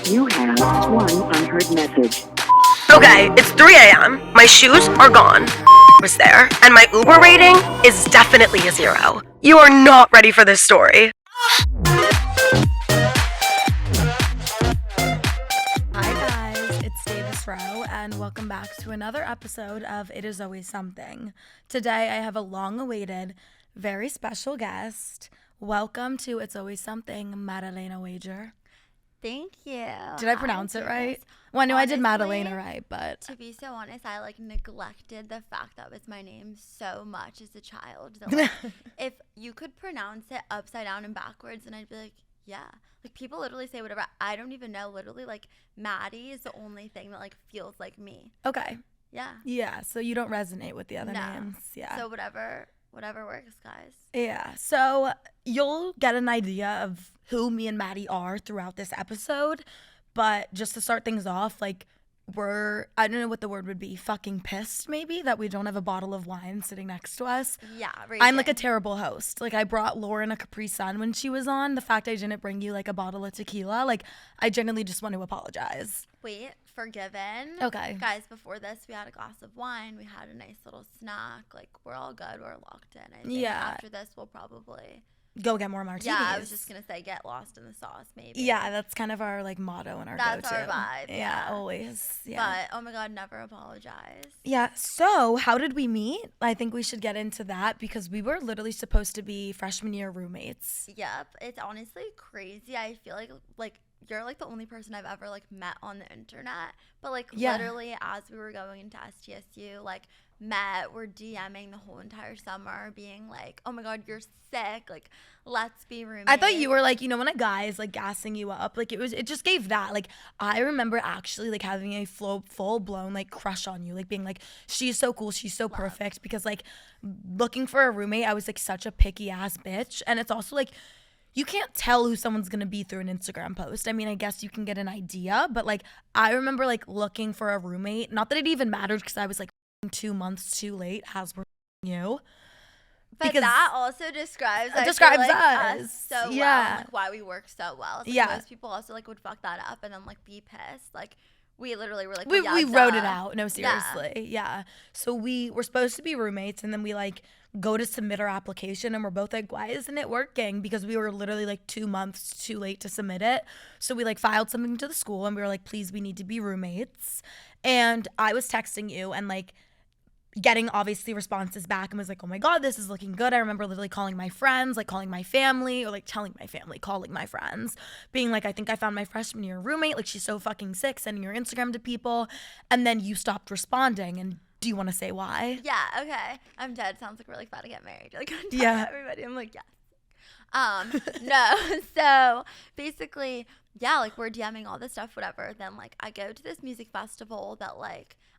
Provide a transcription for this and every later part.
You have one unheard message. Okay, it's 3 a.m. My shoes are gone. Was there, and my Uber rating is definitely a 0. You are not ready for this story. Hi guys, it's Davis Rowe, and welcome back to another episode of It Is Always Something. Today I have a long-awaited, very special guest. Welcome to It's Always Something, Madalena Wager. Thank you. Did I pronounce it right? Well, I know I did Madalena right, but... To be so honest, I neglected the fact that was my name so much as a child. That, if you could pronounce it upside down and backwards, and I'd be like, yeah. People literally say whatever. I don't even know. Literally, Maddie is the only thing that, feels like me. Okay. Yeah. Yeah, so you don't resonate with the other names. Yeah. So whatever works, guys. Yeah. So you'll get an idea of who me and Maddie are throughout this episode. But just to start things off, I don't know what the word would be, fucking pissed maybe that we don't have a bottle of wine sitting next to us. Yeah, right. I'm a terrible host. I brought Lauren a Capri Sun when she was on. The fact I didn't bring you a bottle of tequila, I genuinely just want to apologize. Wait, forgiven. Okay. Guys, before this, we had a glass of wine. We had a nice little snack. We're all good. We're locked in. I think after this, we'll probably... go get more martinis. Yeah, I was just going to say get lost in the sauce, maybe. Yeah, that's kind of our, motto and our go-to. That's our vibe. Yeah, always. Yeah. But, oh my God, never apologize. Yeah, so how did we meet? I think we should get into that because we were literally supposed to be freshman year roommates. Yep. It's honestly crazy. I feel like you're, the only person I've ever, met on the internet. But, literally, as we were going into STSU, met, we're DMing the whole entire summer, being oh my God, you're sick, let's be roommates. I thought you were when a guy is gassing you up, it just gave that. I remember actually having a full blown crush on you, being she's so cool, she's so perfect, because looking for a roommate, I was such a picky ass bitch. And it's also you can't tell who someone's gonna be through an Instagram post. I mean, I guess you can get an idea, but I remember looking for a roommate, not that it even mattered because I was 2 months too late as we're you. But that also describes us so yeah. well, why we work so well. Yeah. Most people also would fuck that up and then be pissed. We literally were we wrote it out. No, seriously. Yeah. So we were supposed to be roommates, and then we go to submit our application, and we're both why isn't it working? Because we were literally 2 months too late to submit it. So we filed something to the school, and we were please, we need to be roommates. And I was texting you and getting obviously responses back, and was oh my God, this is looking good. I remember literally calling my friends, calling my family, or telling my family, calling my friends, being I think I found my freshman year roommate, she's so fucking sick, sending your Instagram to people. And then you stopped responding. And do you want to say why? Yeah, okay. I'm dead. Sounds we're about to get married. Yeah. Everybody. I'm yes. No. So basically, yeah, we're DMing all this stuff, whatever. Then I go to this music festival that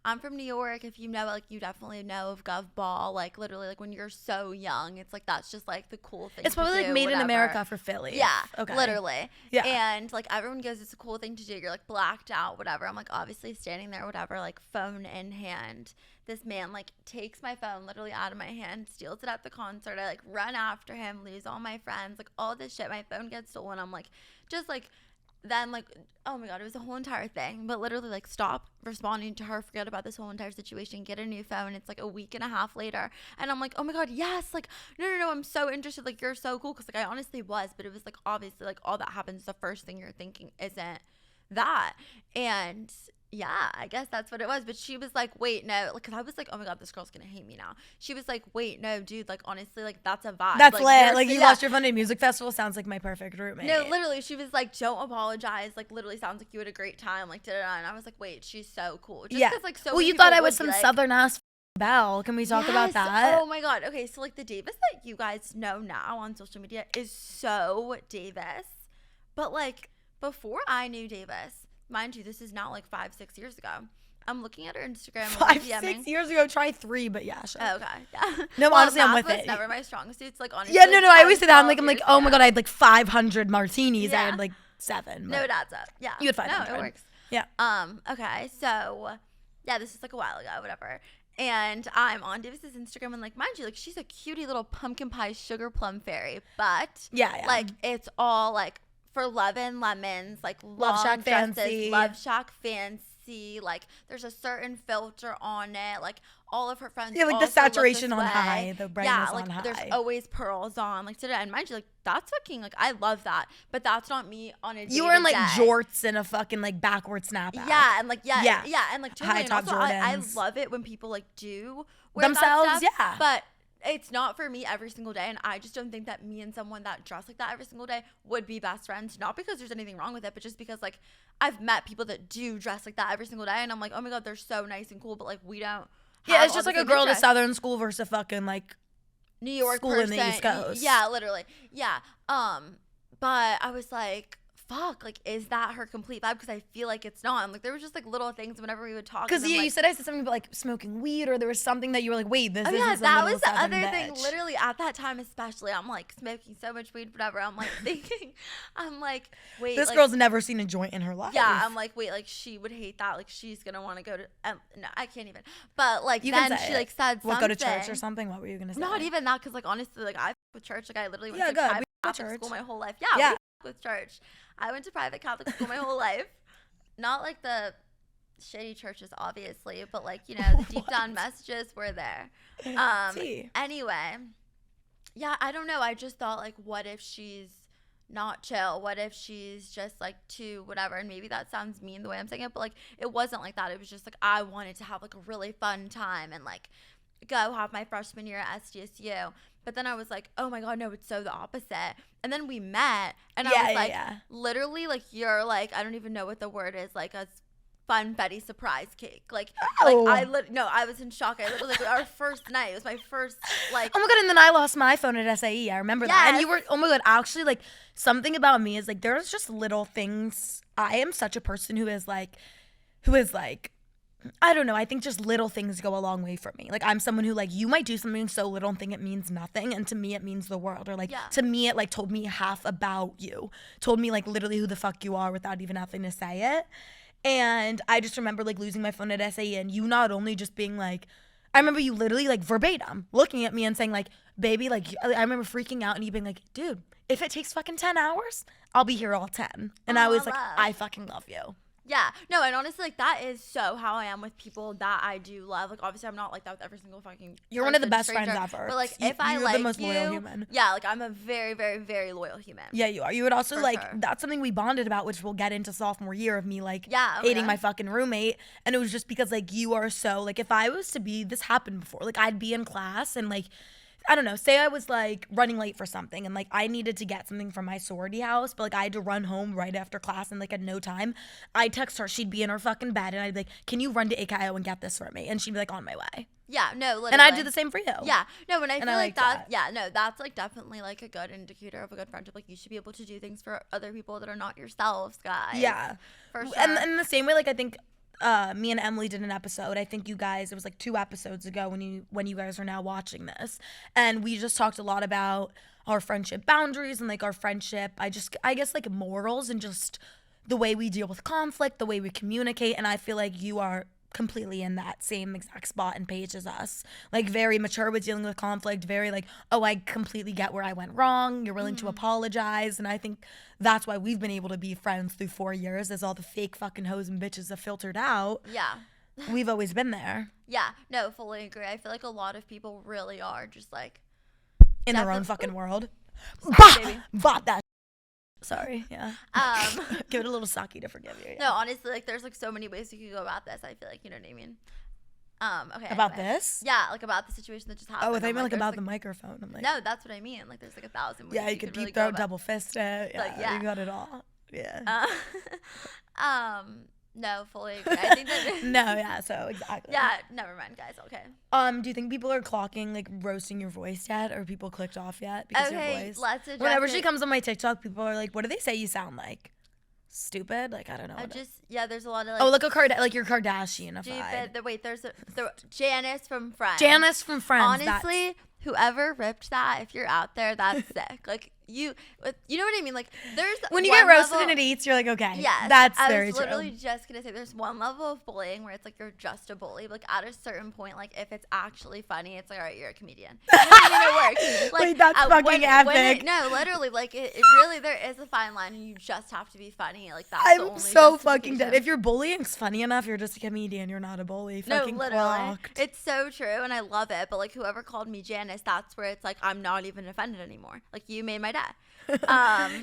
I'm from New York. If you know, you definitely know of Gov Ball. Literally, when you're so young, it's that's just the cool thing. It's probably to do, made whatever. in America for Philly. Yeah. Okay. Literally. Yeah. And everyone goes, it's a cool thing to do. You're blacked out, whatever. I'm obviously standing there, whatever, phone in hand. This man takes my phone literally out of my hand, steals it at the concert. I run after him, lose all my friends, all this shit. My phone gets stolen. I'm then oh my God, it was a whole entire thing. But literally stop responding to her, forget about this whole entire situation, get a new phone. It's a week and a half later, and I'm oh my God, yes, no, I'm so interested, you're so cool. Because I honestly was, but it was obviously all that happens, the first thing you're thinking isn't that. And yeah, I guess that's what it was. But she was wait, no, because I was oh my God, this girl's gonna hate me now. She was wait, no, dude, honestly, that's a vibe. That's lit. You lost your fun at music festival. Sounds like my perfect roommate. No, literally, she was don't apologize. Literally sounds like you had a great time. Da-da-da. And I was wait, she's so cool. Just yeah. So well, you thought I was some southern ass belle. Can we talk about that? Oh my God. Okay, so the Davis that you guys know now on social media is so Davis. But before I knew Davis, mind you, this is now 5-6 years ago. I'm looking at her Instagram. 5-6 years ago, try 3, but yeah, sure. Oh, okay, yeah. No, well, honestly, I'm with it. Never my strong suit. It's honestly. Yeah, no, I always say that. I'm oh my God, I had 500 martinis. Yeah. I had 7. No, it adds up. Yeah, you had 500. No, it works. Yeah. Okay, so yeah, this is a while ago, whatever. And I'm on Davis's Instagram, and mind you, she's a cutie little pumpkin pie sugar plum fairy, but yeah. It's all for Love and Lemons, like Love long Shack dresses, Fancy. Love Shack Fancy. Like there's a certain filter on it. Like all of her friends. Yeah, like the also look saturation this on way. high, the brightness yeah, like on high. there's always pearls on. Like today, and mind you, like that's fucking like I love that, but that's not me on a day. You were in like jorts and a fucking like backward snapback. Yeah, and like yeah, and like totally. High top and also, I Jordans. love it when people like do wear Themselves, that stuff, yeah. but it's not for me every single day, and I just don't think that me and someone that dress like that every single day would be best friends. Not because there's anything wrong with it, but just because like I've met people that do dress like that every single day, and I'm like, oh my god, they're so nice and cool, but like we don't. Yeah, it's just all like the a same girl to interests. Southern school versus a fucking like New York school person. in the East Coast. Yeah, literally. Yeah. But I was like, fuck, like, is that her complete vibe? Because I feel like it's not. And like, there was just like little things whenever we would talk. Because and then, you like, said I said something about like smoking weed, or there was something that you were like, wait, this oh isn't yeah, some that little was the Southern other thing. bitch. Literally at that time, especially, I'm like smoking so much weed, whatever. I'm like thinking, I'm like, wait, This like, girl's never seen a joint in her life. yeah, I'm like, wait, like she would hate that. Like she's gonna want to go to. No, I can't even. But like You then can say she it. like said What, something. go to church or something? What were you gonna say? Not even that, because like honestly, like I f- with church. Like I literally went Yeah, to good. private We go to Catholic church. school my whole life. Yeah. Yeah, we f- with church. I went to private Catholic school my whole life. Not like the shitty churches, obviously, but like you know the deep down messages were there. See. Anyway, yeah, I don't know. I just thought like, what if she's not chill? What if she's just like too whatever? And maybe that sounds mean the way I'm saying it, but like it wasn't like that. It was just like I wanted to have like a really fun time and like go have my freshman year at SDSU. But then I was like, oh my god, no, it's so the opposite. And then we met, and I was like, literally, like you're like, I don't even know what the word is, like a funfetti surprise cake. Like I was in shock. I literally like our first night. It was my first like. Oh my god! And then I lost my phone at SAE. I remember that. And Yes. you were. Oh my god! Actually, like something about me is like there's just little things. I am such a person who is like, I don't know. I think just little things go a long way for me. Like I'm someone who like you might do something so little and think it means nothing, and to me it means the world. Or like to me it like told me half about you, told me like literally who the fuck you are without even having to say it. And I just remember like losing my phone at SAE, and you not only just being like, I remember you literally like verbatim looking at me and saying like, baby, like I remember freaking out and you being like, dude, if it takes fucking 10 hours, I'll be here all 10. And I was like, I fucking love you. Yeah, no, and honestly, like that is so how I am with people that I do love. Like, obviously, I'm not like that with every single fucking. You're one of the person, best stranger, friends ever. But like, if you're I like the most loyal you, human. yeah, like I'm a very, very, very loyal human. Yeah, you are. You would also For like sure. that's something we bonded about, which we'll get into sophomore year of me like Yeah, hating okay. my fucking roommate, and it was just because like you are so like if I was to be this happened before, like I'd be in class and like. I don't know, say I was like running late for something and like I needed to get something from my sorority house, but like I had to run home right after class and like at no time. I'd text her, she'd be in her fucking bed, and I'd be like, can you run to AKO and get this for me? And she'd be like, on my way. Yeah, no, literally. And I'd do the same for you. Yeah, no, and I feel I like like that. that. Yeah, no, that's like definitely like a good indicator of a good friendship. Like you should be able to do things for other people that are not yourselves, guys. Yeah. For sure. And in the same way, like I think me and Emily did an episode. I think you guys, it was like 2 episodes ago when you guys are now watching this. And we just talked a lot about our friendship boundaries and like our friendship, I guess like morals and just the way we deal with conflict, the way we communicate. And I feel like you are completely in that same exact spot and page as us. Like very mature with dealing with conflict, very like, oh, I completely get where I went wrong. You're willing to apologize. And I think that's why we've been able to be friends through 4 years, as all the fake fucking hoes and bitches have filtered out. Yeah. We've always been there. Yeah, no, fully agree. I feel like a lot of people really are just like In their own fucking world. Sorry, baby. Bought that. Sorry, yeah. Give it a little sake to forgive you. Yeah. No, honestly, like there's like so many ways we could go about this. I feel like, you know what I mean. Okay. About anyway. this? Yeah, like about the situation that just happened. Oh, I thought you meant like there's, about the microphone. I'm like, No, that's what I mean. Like there's like 1,000 ways. yeah, you could really deep go throat, about- double fist it. Yeah, Like, yeah. you got it all. Yeah. No, fully agree. I think that. No, yeah. So exactly. Yeah, never mind, guys. Okay. Do you think people are clocking like roasting your voice yet, or people clicked off yet because of your Okay, voice? let's address Whenever it. she comes on my TikTok, people are like, "What do they say you sound like? Stupid? Like I don't know." There's a lot of like. Oh, like you're Kardashian-ified. Stupid. There's Janice from Friends. Janice from Friends. Honestly, whoever ripped that, if you're out there, that's sick. Like you know what I mean? Like, there's when you one get roasted level, and it eats, you're like, okay, yes, that's I very was true. literally just gonna say there's one level of bullying where it's like you're just a bully. Like at a certain point, like if it's actually funny, it's like, all right, you're a comedian. You know what I mean? It works. Like, Wait, that's fucking epic. No, literally, like it really there is a fine line, and you just have to be funny. Like that's the I'm only so fucking dead. justification. If your bullying's funny enough, you're just a comedian. You're not a bully. No, Fucking literally. clocked. It's so true, and I love it. But, like, whoever called me Janice, that's where it's like, I'm not even offended anymore. Like, you made my day.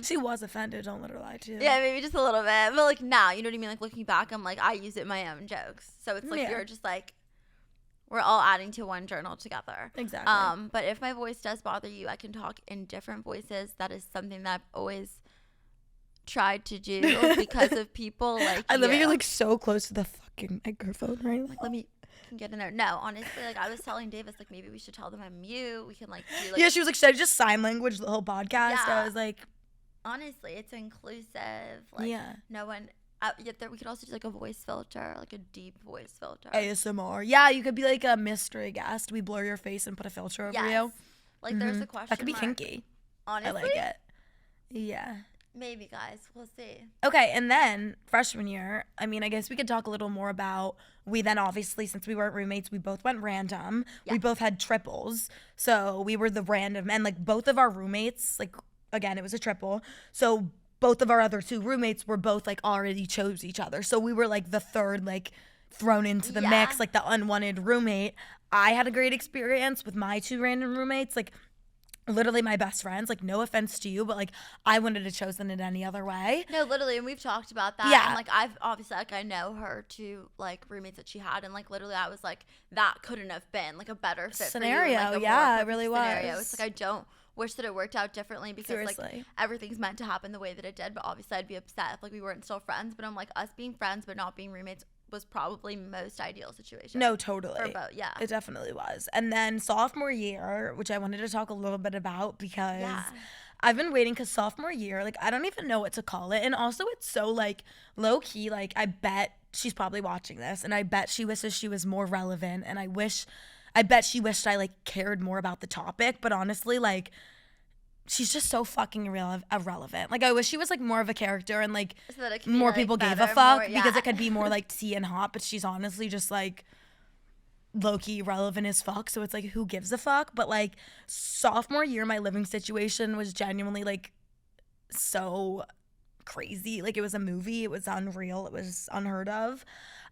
She was offended. Don't let her lie to you. Yeah, maybe just a little bit. But, like, now, you know what I mean? Like, looking back, I'm like, I use it in my own jokes. So it's like, Yeah. you're just like, we're all adding to one journal together. Exactly. But if my voice does bother you, I can talk in different voices. That is something that I've always tried to do because of people like I love you. how you're like so close to the fucking microphone right now. Like, let me can get in there. No, honestly, like I was telling Davis, like maybe we should tell them I'm mute. We can like do like Yeah, she was like, should I just sign language the whole podcast? Yeah. I was like, honestly, it's inclusive. Like yeah. no one. Yet there, we could also do like a voice filter, like a deep voice filter. ASMR. Yeah, you could be like a mystery guest. We blur your face and put a filter over Yes. you. Like there's a question. That could be mark. kinky. Honestly, I like it. Yeah. maybe guys, we'll see. Okay, and then freshman year, I mean, I guess we could talk a little more about, we then obviously, since we weren't roommates, we both went random. Yeah. We both had triples. So we were the random, and like both of our roommates, like, again, it was a triple. So both of our other two roommates were both like already chose each other. So we were like the third, like thrown into the Yeah. mix, like the unwanted roommate. I had a great experience with my two random roommates, like literally my best friends. Like, no offense to you, but like I wouldn't have chosen it any other way. No, literally, and we've talked about that. Yeah. And like I've obviously like I know her two like roommates that she had, and like literally I was like that couldn't have been like a better fit Scenario, for you, and, like, a yeah, more it perfect really scenario. was. It's like I don't wish that it worked out differently because like Seriously. everything's meant to happen the way that it did. But obviously I'd be upset if like we weren't still friends. But I'm like us being friends but not being roommates was probably most ideal situation. No, totally. For both, yeah. It definitely was. And then sophomore year, which I wanted to talk a little bit about because Yeah. I've been waiting, because sophomore year, like I don't even know what to call it. And also it's so like low key, like I bet she's probably watching this and I bet she wishes she was more relevant, and I bet she wished I like cared more about the topic. But honestly, like she's just so fucking irrelevant. Like I wish she was like more of a character and like So that it can be, more like, people gave a better, fuck, more- because yeah. it could be more like tea and hot, but she's honestly just like low-key relevant as fuck. So it's like, who gives a fuck? But like sophomore year, my living situation was genuinely like so crazy. Like it was a movie. It was unreal. It was unheard of.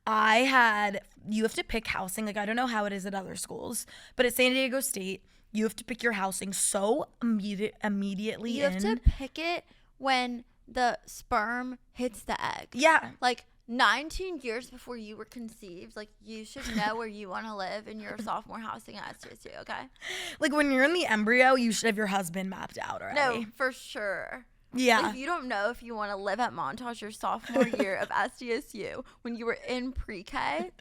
You have to pick housing. Like I don't know how it is at other schools, but at San Diego State, you have to pick your housing so immediately You have to pick it when the sperm hits the egg. Yeah. Like 19 years before you were conceived, like you should know where you want to live in your sophomore housing at SDSU, okay? Like when you're in the embryo, you should have your husband mapped out already. No, for sure. Yeah. Like, if you don't know if you want to live at Montage your sophomore year of SDSU when you were in pre-K,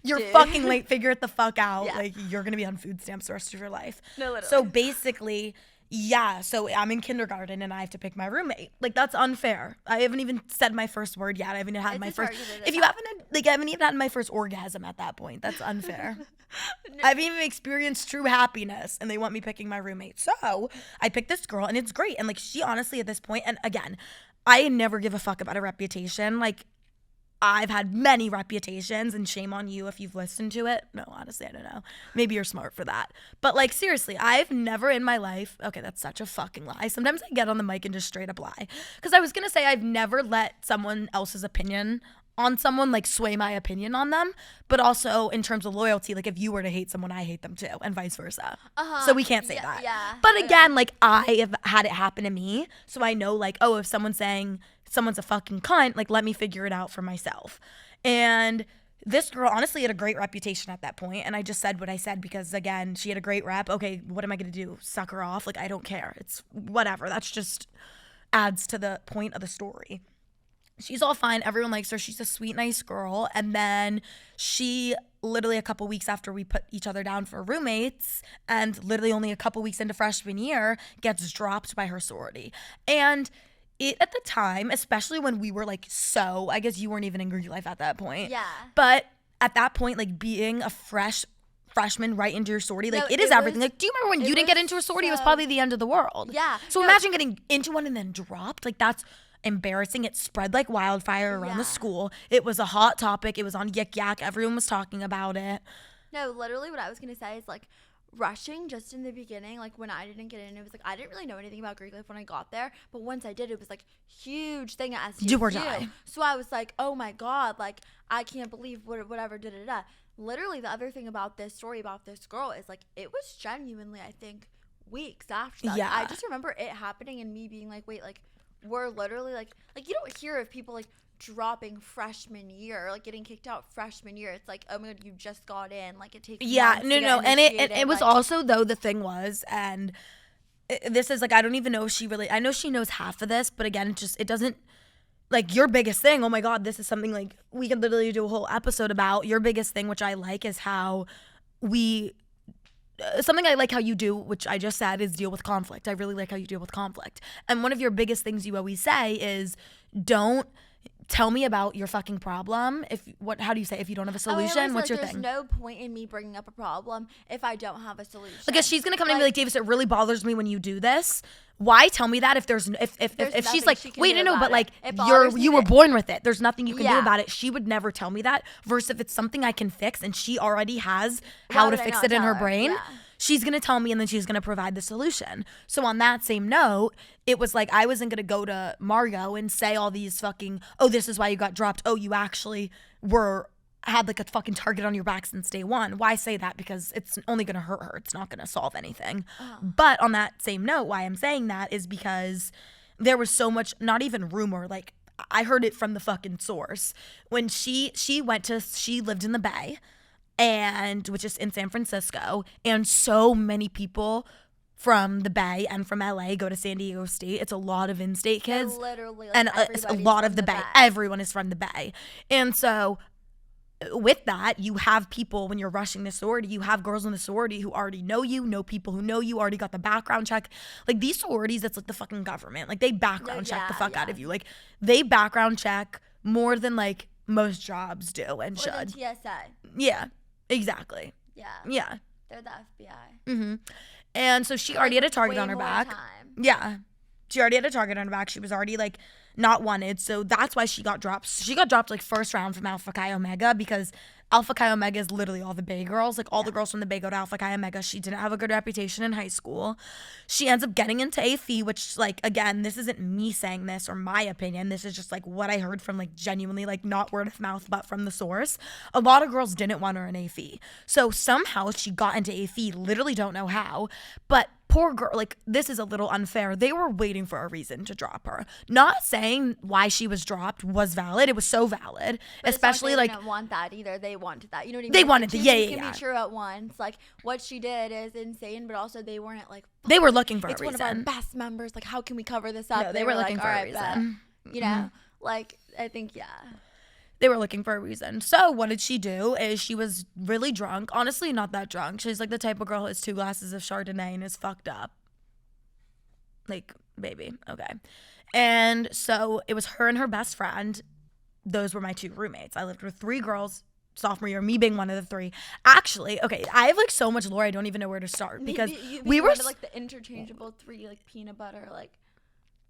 You're dude. fucking late. Figure it the fuck out. Yeah. Like you're gonna be on food stamps the rest of your life. No, literally. So basically, yeah. So I'm in kindergarten and I have to pick my roommate. Like that's unfair. I haven't even said my first word yet. I haven't had It's my a first. targeted If you attack. haven't, I haven't even had my first orgasm at that point. That's unfair. I haven't even experienced true happiness, and they want me picking my roommate. So I picked this girl, and it's great. And like she honestly at this point, and again, I never give a fuck about a reputation. Like I've had many reputations, and shame on you if you've listened to it. No, honestly, I don't know. Maybe you're smart for that. But like seriously, I've never in my life, okay, that's such a fucking lie. Sometimes I get on the mic and just straight up lie. Because I was going to say I've never let someone else's opinion on someone like sway my opinion on them. But also in terms of loyalty, like if you were to hate someone, I hate them too, and vice versa. So we can't say Yeah, that. yeah. But Okay. again, like I have had it happen to me. So I know like, oh, if someone's saying someone's a fucking cunt, like let me figure it out for myself. And this girl honestly had a great reputation at that point, and I just said what I said because again, she had a great rep. Okay, what am I gonna do? Suck her off? Like I don't care. It's whatever. That's just adds to the point of the story. She's all fine. Everyone likes her. She's a sweet, nice girl. And then she literally a couple weeks after we put each other down for roommates, and literally only a couple weeks into freshman year, gets dropped by her sorority. And it at the time, especially when we were like I guess you weren't even in Greek life at that point. Yeah. But at that point, like being a fresh freshman right into your sorority. Like, No, it is it everything. was- Like, do you remember when it you didn't get was into a sorority? It was so- probably the end of the world. Yeah. So No. imagine getting into one and then dropped. Like, that's embarrassing. It spread like wildfire around the Yeah. school. It was a hot topic. It was on Yik Yak. Everyone was talking about it. No, literally what I was going to say is like rushing just in the beginning, like when I didn't get in, it was like I didn't really know anything about Greek life when I got there, but once I did, it was like huge thing at SDSU. Do or die. So I was like, oh my God, like I can't believe whatever, da-da-da. Literally the other thing about this story about this girl is like it was genuinely, I think, weeks after that. Yeah. I just remember it happening and me being like, wait, like we're literally like you don't hear of people like dropping freshman year, like getting kicked out freshman year. It's like, oh my God, you just got in. Like it takes months to get and initiated. it was like, also, though, the thing was, and this is like, I don't even know if she really, I know she knows half of this, but again, it doesn't, like, your biggest thing, oh my God, this is something like we could literally do a whole episode about. Your biggest thing, which I like, is how something I like how you do, which I just said, is deal with conflict. I really like how you deal with conflict. And one of your biggest things you always say is, don't tell me about your fucking problem. How do you say, if you don't have a solution, what's your thing? There's no point in me bringing up a problem if I don't have a solution. Because she's gonna come in and be like, Davis, it really bothers me when you do this. Why tell me that if there's if she's nothing like, she can wait, do no, about but it. like It bothers me you were that- born with it. There's nothing you can do Yeah. about it. She would never tell me that. Versus if it's something I can fix and she already has how to did I fix not it in tell her her? brain. Yeah. She's gonna tell me and then she's gonna provide the solution. So on that same note, it was like I wasn't gonna go to Margot and say all these fucking, oh, this is why you got dropped. Oh, you actually had like a fucking target on your back since day one. Why say that? Because it's only gonna hurt her. It's not gonna solve anything. But on that same note, why I'm saying that is because there was so much, not even rumor, like I heard it from the fucking source. When she lived in the Bay, and which is in San Francisco, and so many people from the Bay and from LA go to San Diego State. It's a lot of in-state kids. Literally, like, And it's a lot of the Bay. Everyone is from the Bay. And so with that, you have people, when you're rushing the sorority, you have girls in the sorority who already know people who know you, already got the background check. Like these sororities, it's like the fucking government. Like they background check the fuck out of you. Like they background check more than like most jobs do and More than should. TSA. Yeah, exactly. Yeah. Yeah. They're the FBI. Mm-hmm. And so she already had a target Way on her more back. time. Yeah. She already had a target on her back. She was already like not wanted. So that's why she got dropped. She got dropped like first round from Alpha Chi Omega because Alpha Chi Omega is literally all the Bay girls. Like all the girls from the Bay go to Alpha Chi Omega. She didn't have a good reputation in high school. She ends up getting into AFE, which like, again, this isn't me saying this or my opinion. This is just like what I heard from like genuinely like not word of mouth, but from the source. A lot of girls didn't want her in AFE. So somehow she got into AFE, literally don't know how, but poor girl, like this is a little unfair. They were waiting for a reason to drop her. Not saying why she was dropped was valid. It was so valid, But especially it's not like they didn't want that either. They wanted that. You know what I mean? They Like, wanted two the- yeah, things yeah, can yeah. be true at once. Like what she did is insane, but also they weren't like they were looking for a it's one of our reason. best members. Like how can we cover this up? No, they were looking like, for all a right, bet. reason. You know, like I think They were looking for a reason. So what did she do is she was really drunk. Honestly, not that drunk. She's like the type of girl who has 2 glasses of Chardonnay and is fucked up. Like, baby. Okay. And so it was her and her best friend. Those were my 2 roommates. I lived with 3 girls sophomore year, me being one of the 3. Actually, okay, I have like so much lore, I don't even know where to start because we were like the interchangeable 3 like peanut butter like.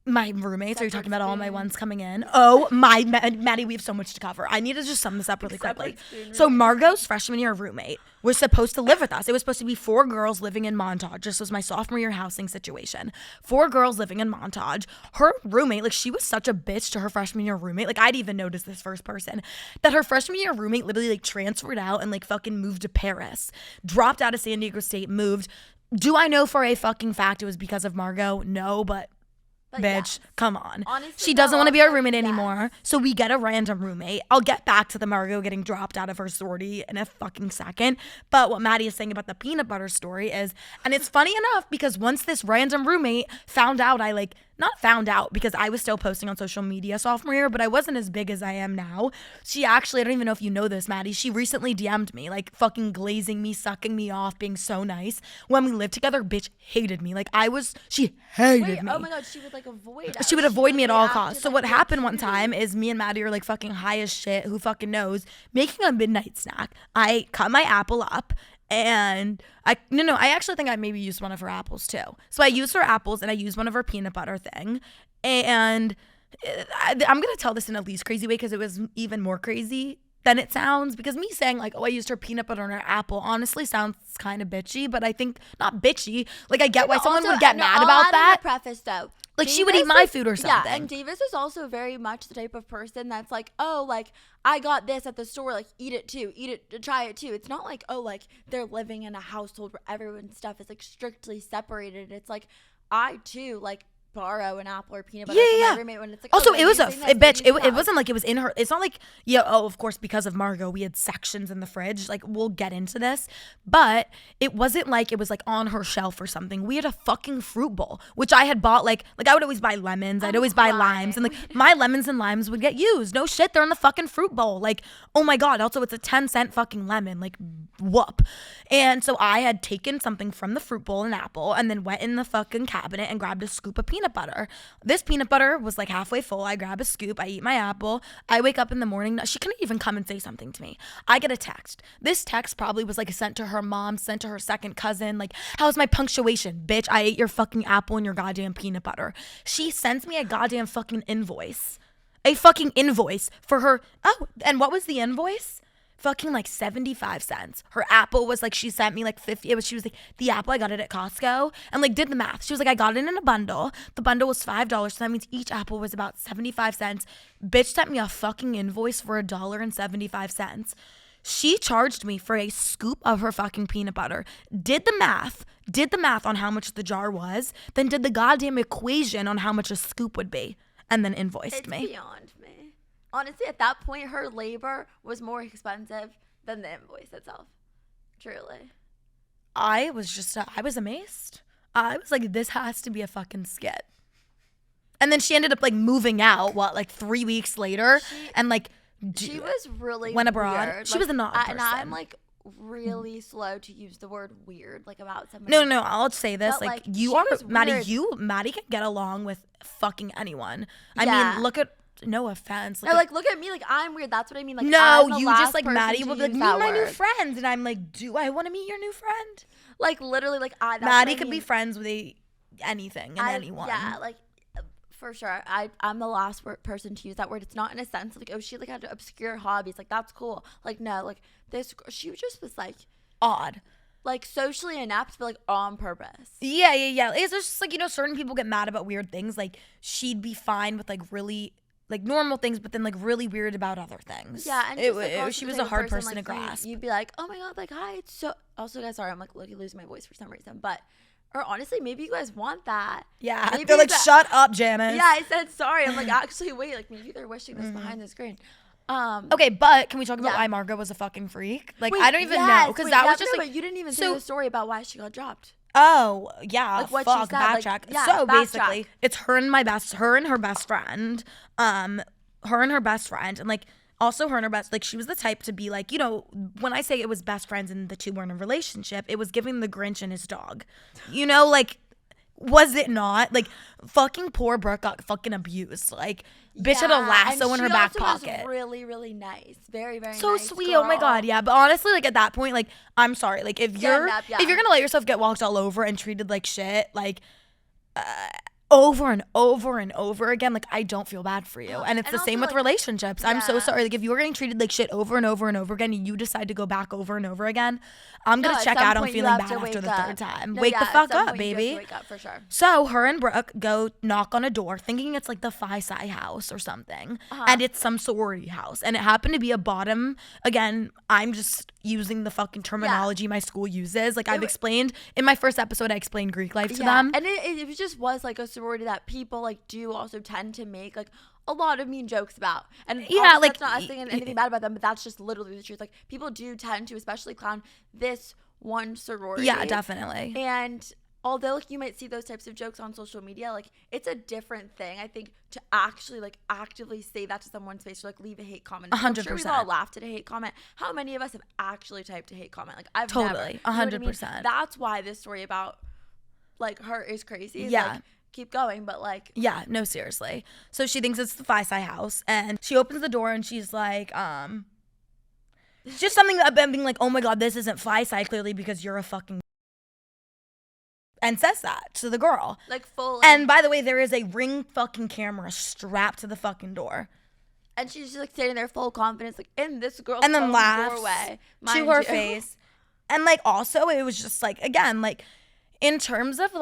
my roommates. Are you talking Separate about all my spoon. ones coming in? Oh my, Maddie, we have so much to cover. I need to just sum this up really quickly. Separate spoon So roommates. Margot's freshman year roommate was supposed to live with us. It was supposed to be 4 girls living in Montage. This was my sophomore year housing situation. 4 girls living in Montage. Her roommate, like she was such a bitch to her freshman year roommate. Like I'd even noticed this first person that her freshman year roommate literally like transferred out and like fucking moved to Paris, dropped out of San Diego State, moved. Do I know for a fucking fact it was because of Margot? No, but bitch, yes. come on. Honestly, She doesn't want to be our roommate yes. anymore. So we get a random roommate. I'll get back to the Margot getting dropped out of her sorority in a fucking second. But what Maddie is saying about the peanut butter story is, and it's funny enough because once this random roommate found out, not found out because I was still posting on social media sophomore year, but I wasn't as big as I am now. She actually, I don't even know if you know this, Maddie, she recently DM'd me, like fucking glazing me, sucking me off, being so nice. When we lived together, bitch hated me. Like she hated Wait, me. oh my God, she would like avoid us. She would avoid me at all literally costs. acted So like what a happened one cutie. time is me and Maddie are like fucking high as shit, who fucking knows, making a midnight snack. I cut my apple up And I actually think I maybe used one of her apples too. So I used her apples and I used one of her peanut butter thing. And I'm going to tell this in a least crazy way because it was even more crazy than it sounds, because me saying like, oh, I used her peanut butter and her apple honestly sounds kind of bitchy, but I think not bitchy. Like I get why someone would get mad about that. Preface though. Like she would eat my food or something. Yeah, and Davis is also very much the type of person that's like, oh, like I got this at the store, like eat it too, try it too. It's not like, oh, like they're living in a household where everyone's stuff is like strictly separated. It's like I too like borrow an apple or peanut butter from my roommate when it's like, also, oh, it was it wasn't like it was in her. It's not like, of course, because of Margot we had sections in the fridge, like we'll get into this, but it wasn't like it was like on her shelf or something. We had a fucking fruit bowl, which I had bought, like I would always buy lemons, I'd always buy limes, and like my lemons and limes would get used. No shit, they're in the fucking fruit bowl. Like, oh my god, also it's a 10-cent fucking lemon, like whoop. And so I had taken something from the fruit bowl, an apple, and then went in the fucking cabinet and grabbed a scoop of peanut butter. This peanut butter was like halfway full. I grab a scoop, I eat my apple. I wake up in the morning. She couldn't even come and say something to me. I get a text. This text probably was like sent to her mom, sent to her second cousin. Like, how's my punctuation? Bitch, I ate your fucking apple and your goddamn peanut butter. She sends me a goddamn fucking invoice. A fucking invoice for her. Oh, and what was the invoice? Fucking like 75 cents. Her apple was like, she sent me like 50. She was like, the apple, I got it at Costco, and like did the math. She was like, I got it in a bundle. The bundle was $5, so that means each apple was about 75 cents. Bitch sent me a fucking invoice for $1.75. She charged me for a scoop of her fucking peanut butter, did the math on how much the jar was, then did the goddamn equation on how much a scoop would be, and then invoiced me. It's beyond me. Honestly, at that point, her labor was more expensive than the invoice itself. Truly. I was amazed. I was like, this has to be a fucking skit. And then she ended up like moving out, like 3 weeks later, and like she was really went abroad. weird. She was an odd person. And I'm like really slow to use the word weird, like about somebody. No, I'll say this. But, like you are, Maddie, weird. Maddie can get along with fucking anyone. I mean, look at, no offense. Look at me, like I'm weird. That's what I mean. Like, no, you just like Maddie will be like, meet my new friend, and I'm like, do I want to meet your new friend? Like literally, like Maddie could be friends with anything and anyone. Yeah, like for sure. I'm the last person to use that word. It's not in a sense like, oh, she like had obscure hobbies. Like that's cool. Like no, like this. She just was like odd. Like socially inept, but like on purpose. Yeah. It's just like, certain people get mad about weird things. Like she'd be fine with like really like normal things, but then like really weird about other things. Yeah, and she was a hard person to grasp. You'd be like, oh my god, like hi, it's so. Also, guys, sorry, I'm like losing my voice for some reason, but. Or honestly, maybe you guys want that. Yeah, maybe they're like, shut up, Janice. Yeah, I said sorry. I'm like, actually, wait, like maybe they're wishing this behind the screen. Okay, but can we talk about why Margot was a fucking freak? Like, wait, I don't even know, because that was just like. But you didn't even say the story about why she got dropped. Oh yeah, like what she said, backtrack. Like, so basically, it's her and her best friend, and like. Also, her and her best, like, she was the type to be like, when I say it was best friends and the two were in a relationship, it was giving the Grinch and his dog. Like, was it not? Like, fucking poor Brooke got fucking abused. Like, bitch had a lasso in her back pocket. Was really, really nice. Very, very so nice. So sweet. Girl. Oh my God. Yeah. But honestly, like, at that point, like, I'm sorry. Like, if you're gonna let yourself get walked all over and treated like shit, like, over and over and over again, like I don't feel bad for you. And it's the same with relationships. I'm so sorry. Like if you were getting treated like shit over and over and over again and you decide to go back over and over again, I'm gonna check out on feeling bad after the third time. Wake the fuck up, baby. Wake up for sure. So her and Brooke go knock on a door thinking it's like the Phi Psi house or something. And it's some sorority house. And it happened to be a bottom. Again, I'm just using the fucking terminology my school uses. Like I've explained in my first episode, I explained Greek life to them. And it just was like a sorority that people like do also tend to make like a lot of mean jokes about. And like that's not us saying anything bad about them, but that's just literally the truth. Like people do tend to especially clown this one sorority. Yeah, definitely. And although like you might see those types of jokes on social media, like it's a different thing, I think, to actually like actively say that to someone's face or like leave a hate comment. 100%. I'm sure we've all laughed at a hate comment. How many of us have actually typed a hate comment? Like I've totally never. 100%. That's why this story about like her is crazy. It's yeah. Like, keep going, but like. Yeah, no, seriously. So she thinks it's the Phi Psi house and she opens the door and she's like, just something about being like, oh my God, this isn't fly side clearly because you're a fucking, and says that to the girl. Like full. And by the way, there is a Ring fucking camera strapped to the fucking door. And she's just like standing there full confidence, like in this girl's and then laughs doorway, to her face. And like also it was just like, again, like in terms of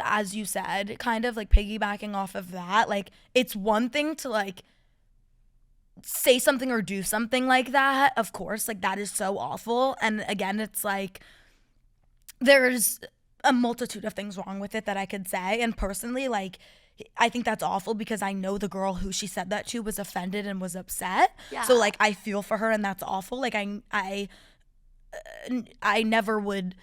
as you said, kind of like piggybacking off of that, like it's one thing to like say something or do something like that, of course, like that is so awful. And again, it's like there's a multitude of things wrong with it that I could say. And personally, like I think that's awful because I know the girl who she said that to was offended and was upset. Yeah. So like I feel for her, and that's awful. Like I never would.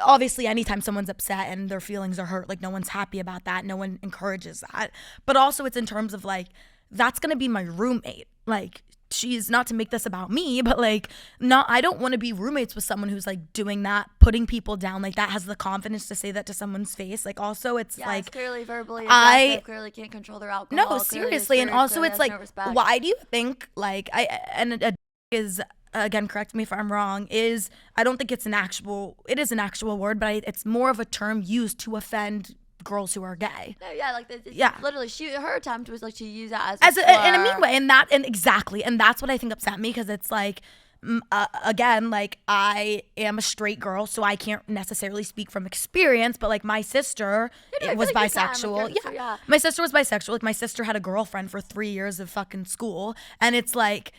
Obviously, anytime someone's upset and their feelings are hurt, like no one's happy about that. No one encourages that. But also it's in terms of like, that's going to be my roommate. Like she's, not to make this about me, but like I don't want to be roommates with someone who's like doing that, putting people down like that, has the confidence to say that to someone's face. Like also it's like, it's clearly verbally aggressive, clearly can't control their alcohol. No, seriously. And also it's like, why do you think like, is, again, correct me if I'm wrong, is I don't think it is an actual word, but it's more of a term used to offend girls who are gay. No, yeah, like literally her attempt was like to use that as in a mean way, and that's what I think upset me, because it's like again, like I am a straight girl, so I can't necessarily speak from experience, but like my sister was bisexual. My sister was bisexual. Like my sister had a girlfriend for 3 years of fucking school, and it's like,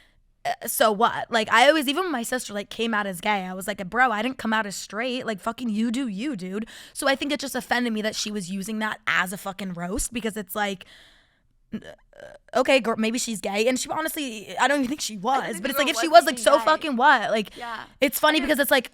so what? Like I always, even when my sister like came out as gay, I was like, bro, I didn't come out as straight. Like fucking you do you, dude. So I think it just offended me that she was using that as a fucking roast, because it's like, okay, girl, maybe she's gay, and she honestly, I don't even think she was, but it's like if she was, like, so gay. Fucking what? Like, it's funny because it's like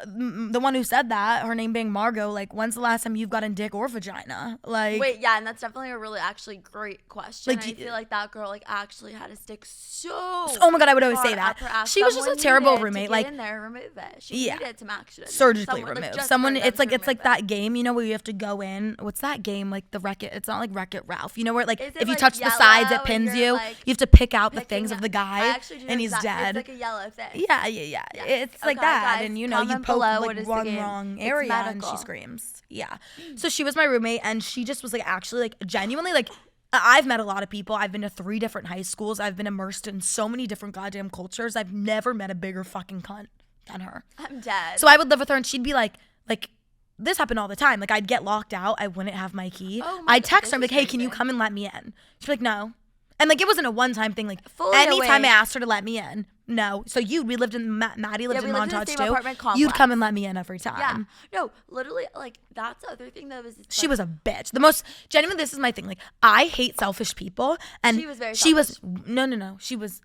the one who said that, her name being Margot, like, when's the last time you've gotten dick or vagina? Like, wait, yeah, and that's definitely a really actually great question. Like, I feel like that girl like actually had to stick so. Oh my God, I would always say that. She was just a terrible roommate. Like, in there, remove it. She needed some action. Surgically removed. Someone, it's like that game, you know, where you have to go in. What's that game? Like the Wreck-It. It's not like Wreck-It Ralph. You know where like if you touch the sides, it pins you. Like, you have to pick out the things of the guy, and he's dead. It's like a yellow thing. Yeah. It's like that, guys, and you know, you poke like one wrong area, and she screams. Yeah. So she was my roommate, and she just was like actually like genuinely like. I've met a lot of people. I've been to 3 different high schools. I've been immersed in so many different goddamn cultures. I've never met a bigger fucking cunt than her. I'm dead. So I would live with her, and she'd be like this happened all the time. Like I'd get locked out. I wouldn't have my key. I'd text her, I'm like, hey, can you come and let me in? She'd be like, no. And like it wasn't a one-time thing. Like anytime I asked her to let me in, no. So we lived in Maddie lived in Montage too. You'd come and let me in every time. Yeah. No, literally, like that's the other thing that was. She was a bitch. The most genuinely. This is my thing. Like I hate selfish people, and she was very. She was no. She was.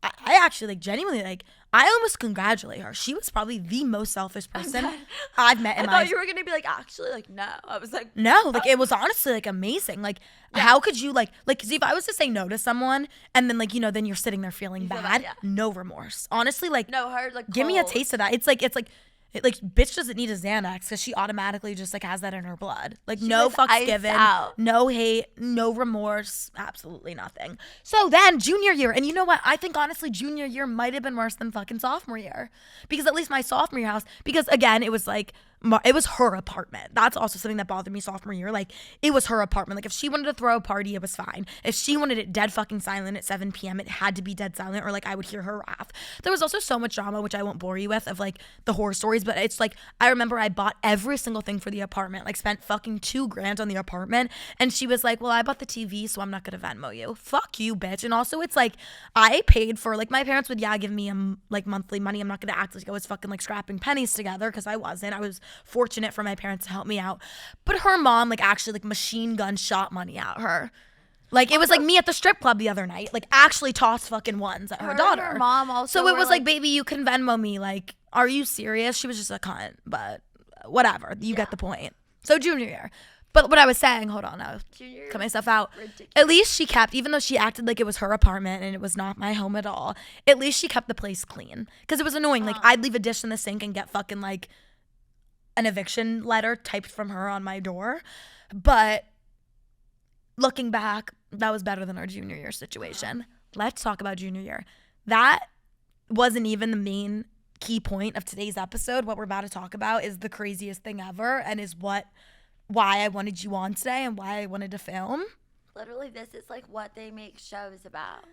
I actually like genuinely like. I almost congratulate her. She was probably the most selfish person I've met in my life. I thought you were gonna be like, actually, like, no. I was like, no, like it was honestly like amazing. Like, how could you like, see, if I was to say no to someone and then like, you know, then you're sitting there feeling bad, no remorse. Honestly, like, no, her like, give me a taste of that. It's like bitch doesn't need a Xanax because she automatically just like has that in her blood. Like she no fucks given, no hate, no remorse, absolutely nothing. So then junior year, and you know what? I think honestly junior year might have been worse than fucking sophomore year, because at least my sophomore year house, because again, it was like, it was her apartment. That's also something that bothered me sophomore year. Like it was her apartment. Like if she wanted to throw a party, it was fine. If she wanted it dead fucking silent at 7 p.m., it had to be dead silent, or like I would hear her laugh. There was also so much drama, which I won't bore you with, of like the horror stories, but it's like I remember I bought every single thing for the apartment, like spent fucking $2,000 on the apartment, and she was like, well, I bought the TV, so I'm not gonna Venmo you. Fuck you, bitch. And also it's like I paid for, like, my parents would give me like monthly money. I'm not gonna act like I was fucking like scrapping pennies together, because I wasn't. I was fortunate for my parents to help me out, but her mom like actually like machine gun shot money at her. Like it was like me at the strip club the other night, like actually tossed fucking ones at her daughter. Her mom also. So it was like, baby, you can Venmo me. Like, are you serious? She was just a cunt, but whatever. You get the point. So junior year. But what I was saying, hold on, I'll cut myself out. Ridiculous. At least she kept, even though she acted like it was her apartment and it was not my home at all, at least she kept the place clean. Because it was annoying. Like I'd leave a dish in the sink and get fucking like an eviction letter typed from her on my door. But looking back, that was better than our junior year situation. let's talk about junior year. That wasn't even the main key point of today's episode. What we're about to talk about is the craziest thing ever and is why I wanted you on today and why I wanted to film. Literally, this is like what they make shows about.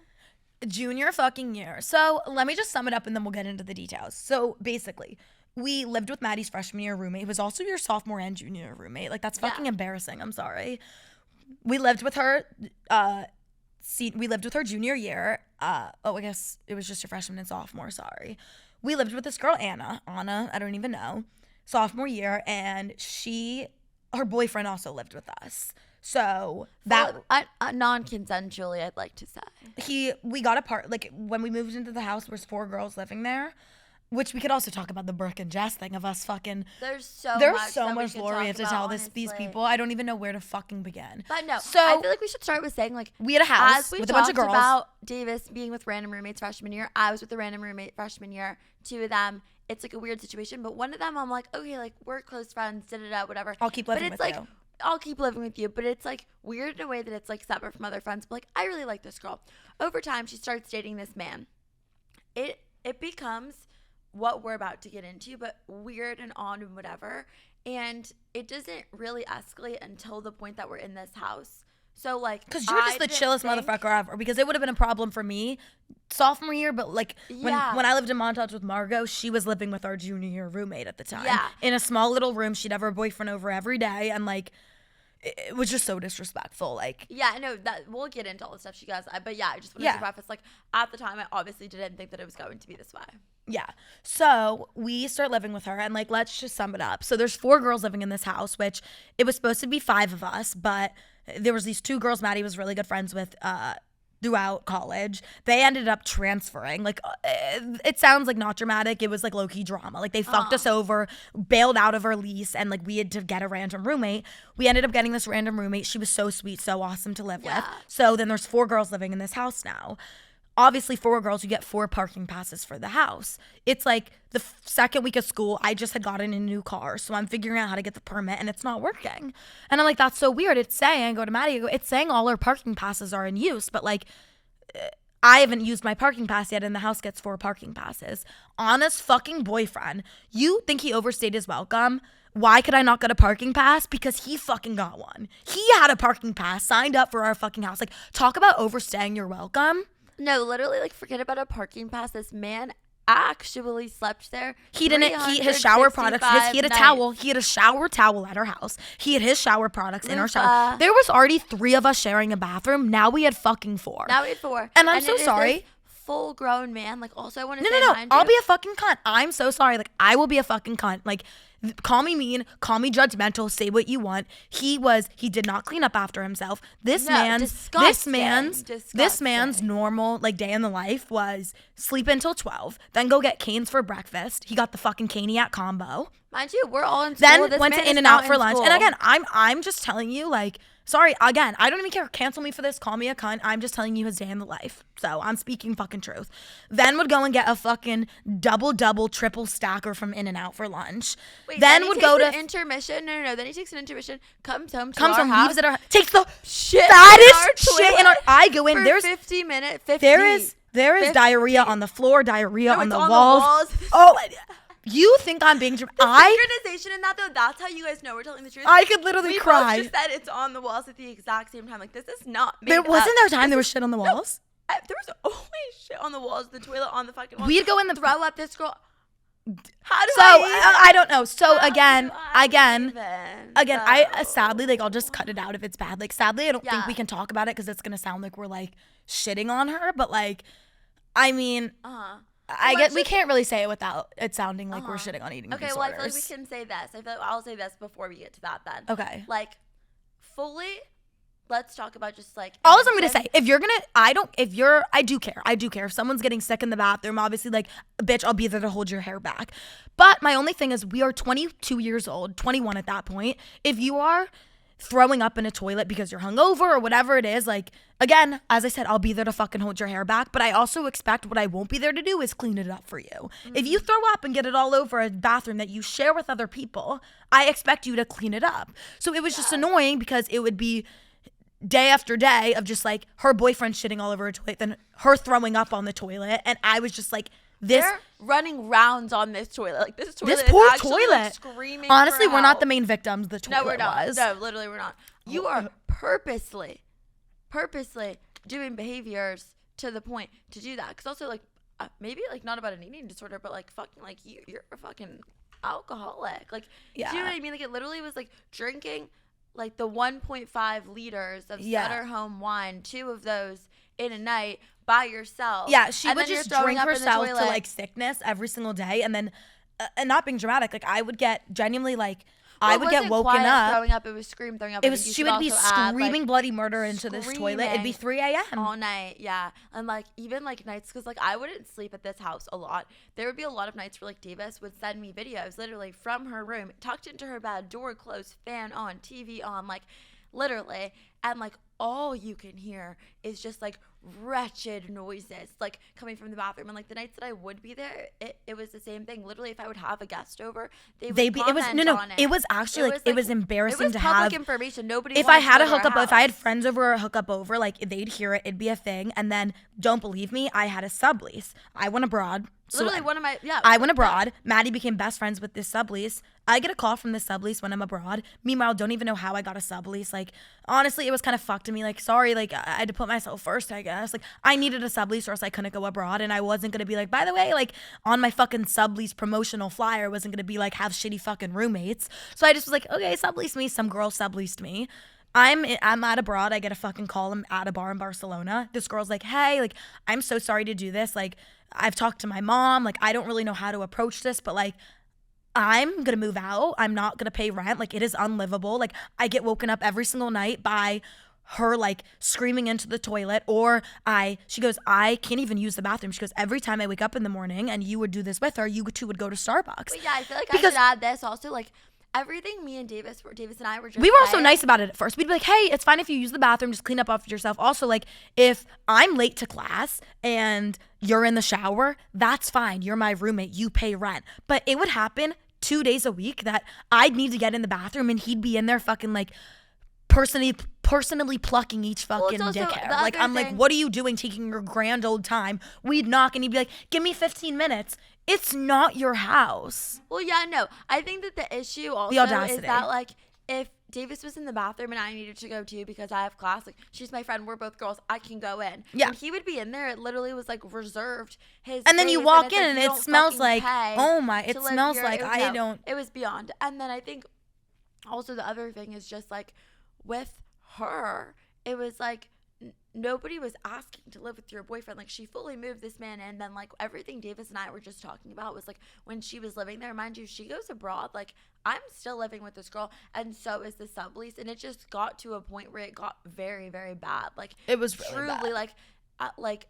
Junior fucking year. So let me just sum it up and then we'll get into the details. So basically, we lived with Maddie's freshman year roommate, who was also your sophomore and junior year roommate. Like, that's fucking embarrassing. I'm sorry. We lived with her. We lived with her junior year. I guess it was just your freshman and sophomore. Sorry. We lived with this girl, Anna, I don't even know, sophomore year, and her boyfriend also lived with us. So that non-consensually, I'd like to say. We got apart. Like, when we moved into the house, there was 4 girls living there, which we could also talk about the Brooke and Jess thing of us fucking. There's so much lore we have to tell these people. I don't even know where to fucking begin. But no, so I feel like we should start with saying, like, we had a house with a bunch of girls. About Davis being with random roommates freshman year. I was with a random roommate freshman year. 2 of them. It's like a weird situation, but one of them I'm like, okay, like, we're close friends, whatever. I'll keep living with you. I'll keep living with you, but it's like weird in a way that it's like separate from other friends. But like, I really like this girl. Over time, she starts dating this man. It becomes what we're about to get into, but weird and odd and whatever. And it doesn't really escalate until the point that we're in this house. So like, because you're just the chillest motherfucker ever. Because it would have been a problem for me sophomore year, but like when I lived in Montage with Margot, she was living with our junior year roommate at the time. Yeah. In a small little room, she'd have her boyfriend over every day, and like, it was just so disrespectful. Like, yeah, no, that we'll get into all the stuff she does. But yeah, I just wanted to preface, like, at the time, I obviously didn't think that it was going to be this way. Yeah. So we start living with her, and like, let's just sum it up. So there's 4 girls living in this house, which it was supposed to be 5 of us, but there was these 2 girls Maddie was really good friends with throughout college. They ended up transferring. Like, it sounds like not dramatic. It was like low-key drama. Like, they fucked us over, bailed out of our lease, and like, we had to get a random roommate. We ended up getting this random roommate. She was so sweet, so awesome to live with. So then there's 4 girls living in this house now. Obviously, 4 girls, you get 4 parking passes for the house. It's like the second week of school, I just had gotten a new car, so I'm figuring out how to get the permit, and it's not working. And I'm like, that's so weird. It's saying, I go to Maddie, it's saying all our parking passes are in use, but like, I haven't used my parking pass yet, and the house gets 4 parking passes. Anna's fucking boyfriend, you think he overstayed his welcome? Why could I not get a parking pass? Because he fucking got one. He had a parking pass signed up for our fucking house. Like, talk about overstaying your welcome. No, literally, like, forget about a parking pass. This man actually slept there. He didn't. His shower products. He had a towel. He had a shower towel at our house. He had his shower products in our shower. There was already 3 of us sharing a bathroom. Now we had fucking 4. And I'm so sorry. Full grown man. Like, also I want to say, no. I'll be a fucking cunt. I'm so sorry. Like, I will be a fucking cunt. Like, call me mean, call me judgmental, say what you want. He did not clean up after himself. This man's normal, like, day in the life was sleep until 12, then go get canes for breakfast. He got the fucking caniac combo. Mind you, we're all in school. Then went to In-N-Out for lunch. And again, I'm just telling you, like, sorry, again, I don't even care. Cancel me for this. Call me a cunt. I'm just telling you his day in the life. So I'm speaking fucking truth. Then would go and get a fucking double, triple stacker from In-N-Out for lunch. Wait, then would go to intermission. No. Then he takes an intermission, comes home, leaves it. Takes the shit. Shit in our. I go in. There's 50 minutes. 50. There is diarrhea on the floor, diarrhea on the walls. Oh. You think I'm being dramatic? Synchronization in that, though, that's how you guys know we're telling the truth. I could literally cry. We both just said it's on the walls at the exact same time. Like, this is not made There wasn't there a time there was shit on the walls? No, there was always shit on the walls, the toilet on the fucking walls. We'd go in the throw up this girl. How do I don't know. So again, so. I sadly, like, I'll just cut it out if it's bad. Like, sadly, I don't think we can talk about it because it's going to sound like we're, like, shitting on her. But, like, I mean... I guess we can't really say it without it sounding like we're shitting on eating disorders. Okay, well, I feel like we can say this. I feel like I'll say this before we get to that then. Okay. Like, fully, let's talk about just, like... All I'm going to say, I do care. If someone's getting sick in the bathroom, obviously, like, bitch, I'll be there to hold your hair back. But my only thing is, we are 22 years old, 21 at that point. If you are throwing up in a toilet because you're hungover or whatever it is, like, again, as I said, I'll be there to fucking hold your hair back, but I also expect what I won't be there to do is clean it up for you. Mm-hmm. If you throw up and get it all over a bathroom that you share with other people, I expect you to clean it up. So it was just annoying because it would be day after day of just like her boyfriend shitting all over her toilet, then her throwing up on the toilet, and I was just like, they're running rounds on this toilet. Like this toilet this poor is actually, toilet. like, screaming. Honestly, for we're not help. the main victims. The toilet No, we're not. was. No, literally, we're not. You are purposely doing behaviors to the point to do that. Because also, like, maybe like not about an eating disorder, but like fucking like you're a fucking alcoholic. Like, do you know what I mean? Like, it literally was like drinking like the 1.5 liters of Sutter Home wine, 2 of those in a night by yourself. Yeah, she and would then just you're throwing drink up in the herself to toilet. like sickness every single day, and then and not being dramatic, like I would get genuinely like I would get woken up. Throwing up. It was scream throwing up. It was she would be screaming bloody murder into this toilet. It'd be 3 a.m. all night. Yeah, and like even like nights, because like I wouldn't sleep at this house a lot. There would be a lot of nights where like Davis would send me videos literally from her room, tucked into her bed, door closed, fan on, TV on, like literally, and like all you can hear is just like wretched noises like coming from the bathroom. And like the nights that I would be there, it was the same thing. Literally, if I would have a guest over, they'd be it was on it. It was actually like it was embarrassing it was to public have information. Nobody if I had a to go to our hookup, if I had house. friends over or a hookup over, like they'd hear it, it'd be a thing. And then don't believe me, I had a sublease. I went abroad. Literally one of my I went abroad. Maddie became best friends with this sublease. I get a call from this sublease when I'm abroad. Meanwhile, don't even know how I got a sublease. Like, honestly, it was kind of fucked to me. Like, sorry, like I had to put myself first, I guess. Like, I needed a sublease or else I couldn't go abroad, and I wasn't gonna be like, by the way, like on my fucking sublease promotional flyer, I wasn't gonna be like have shitty fucking roommates. So I just was like, okay, sublease me. Some girl subleased me. I'm at abroad. I get a fucking call. I'm at a bar in Barcelona. This girl's like, hey, like, I'm so sorry to do this. Like, I've talked to my mom. Like, I don't really know how to approach this, but like, I'm gonna move out. I'm not gonna pay rent. Like, it is unlivable. Like, I get woken up every single night by her like screaming into the toilet, or she goes, I can't even use the bathroom. She goes, every time I wake up in the morning and you would do this with her, you two would go to Starbucks. But yeah, I feel like I should add this also, like, everything me and Davis and I were just we were also nice about it at first. We'd be like, hey, it's fine if you use the bathroom, just clean up after yourself. Also, like, if I'm late to class and you're in the shower, that's fine. You're my roommate. You pay rent. But it would happen 2 days a week that I'd need to get in the bathroom and he'd be in there fucking like personally plucking each fucking dick hair. Like, I'm like, what are you doing taking your grand old time? We'd knock and he'd be like, give me 15 minutes. It's not your house. Well, yeah, no. I think that the issue also is that, like, if Davis was in the bathroom and I needed to go too because I have class, like, she's my friend, we're both girls, I can go in. Yeah. When he would be in there, it literally was, like, reserved his And then you space, walk in like, and you it don't smells fucking like, pay oh my, it to live smells here. like, It was beyond. And then I think also the other thing is just, like, with her, it was, like, nobody was asking to live with your boyfriend. Like, she fully moved this man in. Then, like, everything Davis and I were just talking about was, like, when she was living there, mind you, she goes abroad. Like, I'm still living with this girl, and so is the sublease. And it just got to a point where it got very, very bad. Like, it was really truly bad. like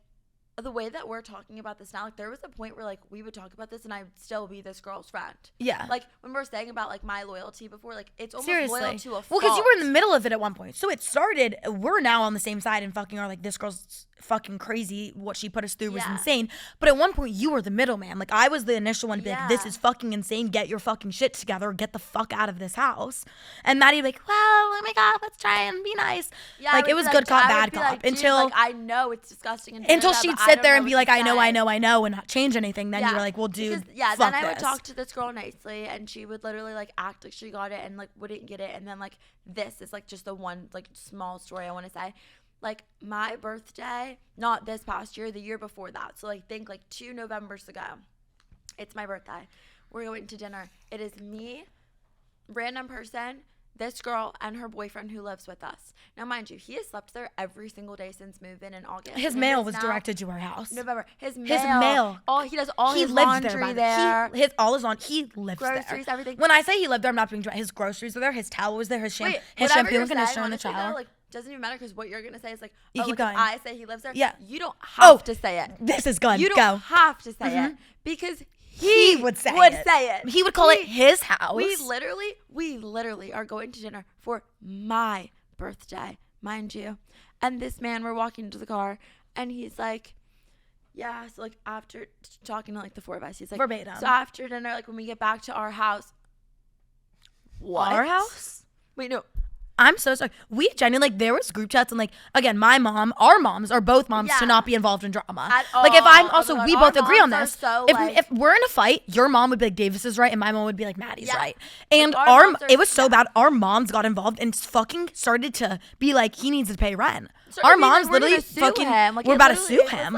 the way that we're talking about this now, like, there was a point where, like, we would talk about this and I'd still be this girl's friend. Yeah. Like, when we were saying about, like, my loyalty before, like, it's almost Seriously. loyal to a fault. Well, because you were in the middle of it at one point. So it started, we're now on the same side and fucking are like, this girl's fucking crazy. What she put us through was insane. But at one point, you were the middleman. Like, I was the initial one to be like, this is fucking insane. Get your fucking shit together. Get the fuck out of this house. And Maddie would be like, well, oh my God, let's try and be nice. Yeah, like, it was good cop, bad cop. Like, until like, I know it's disgusting. Until she'd sit there and be like, I know, and not change anything. Then you were like, well, dude, because, fuck then I would this. talk to this girl nicely, and she would literally, like, act like she got it and, like, wouldn't get it. And then, like, this is, like, just the one, like, small story I want to say. Like, my birthday, not this past year, the year before that. So, like, think, like, 2 Novembers ago. It's my birthday. We're going to dinner. It is me, random person, this girl, and her boyfriend who lives with us. Now, mind you, he has slept there every single day since move-in in August. His mail was directed to our house. November. His mail. He does all his laundry there. All his laundry. He lives there. Groceries, everything. When I say he lived there, I'm not being drunk. His groceries were there. His towel was there. His shampoo and conditioner in the shower. Like, doesn't even matter because what you're gonna say is like, you keep going. I say he lives there. Yeah. You don't have to say it. This is good. You don't have to say it because he would say it. He would call it his house. We literally are going to dinner for my birthday, mind you. And this man, we're walking to the car, and he's like, yeah, so like after talking to like the 4 of us, he's like, verbatim. So after dinner, like when we get back to our house. What? Our house? Wait, no. I'm so sorry. We genuinely, like, there was group chats and, like, again, our moms are both moms to not be involved in drama. Like, if I'm also, we both agree on this. So, if we're in a fight, your mom would be like, Davis is right, and my mom would be like, Maddie's right. And Like, it was so bad. Our moms got involved and fucking started to be like, he needs to pay rent. Our moms literally fucking, we're about to sue him.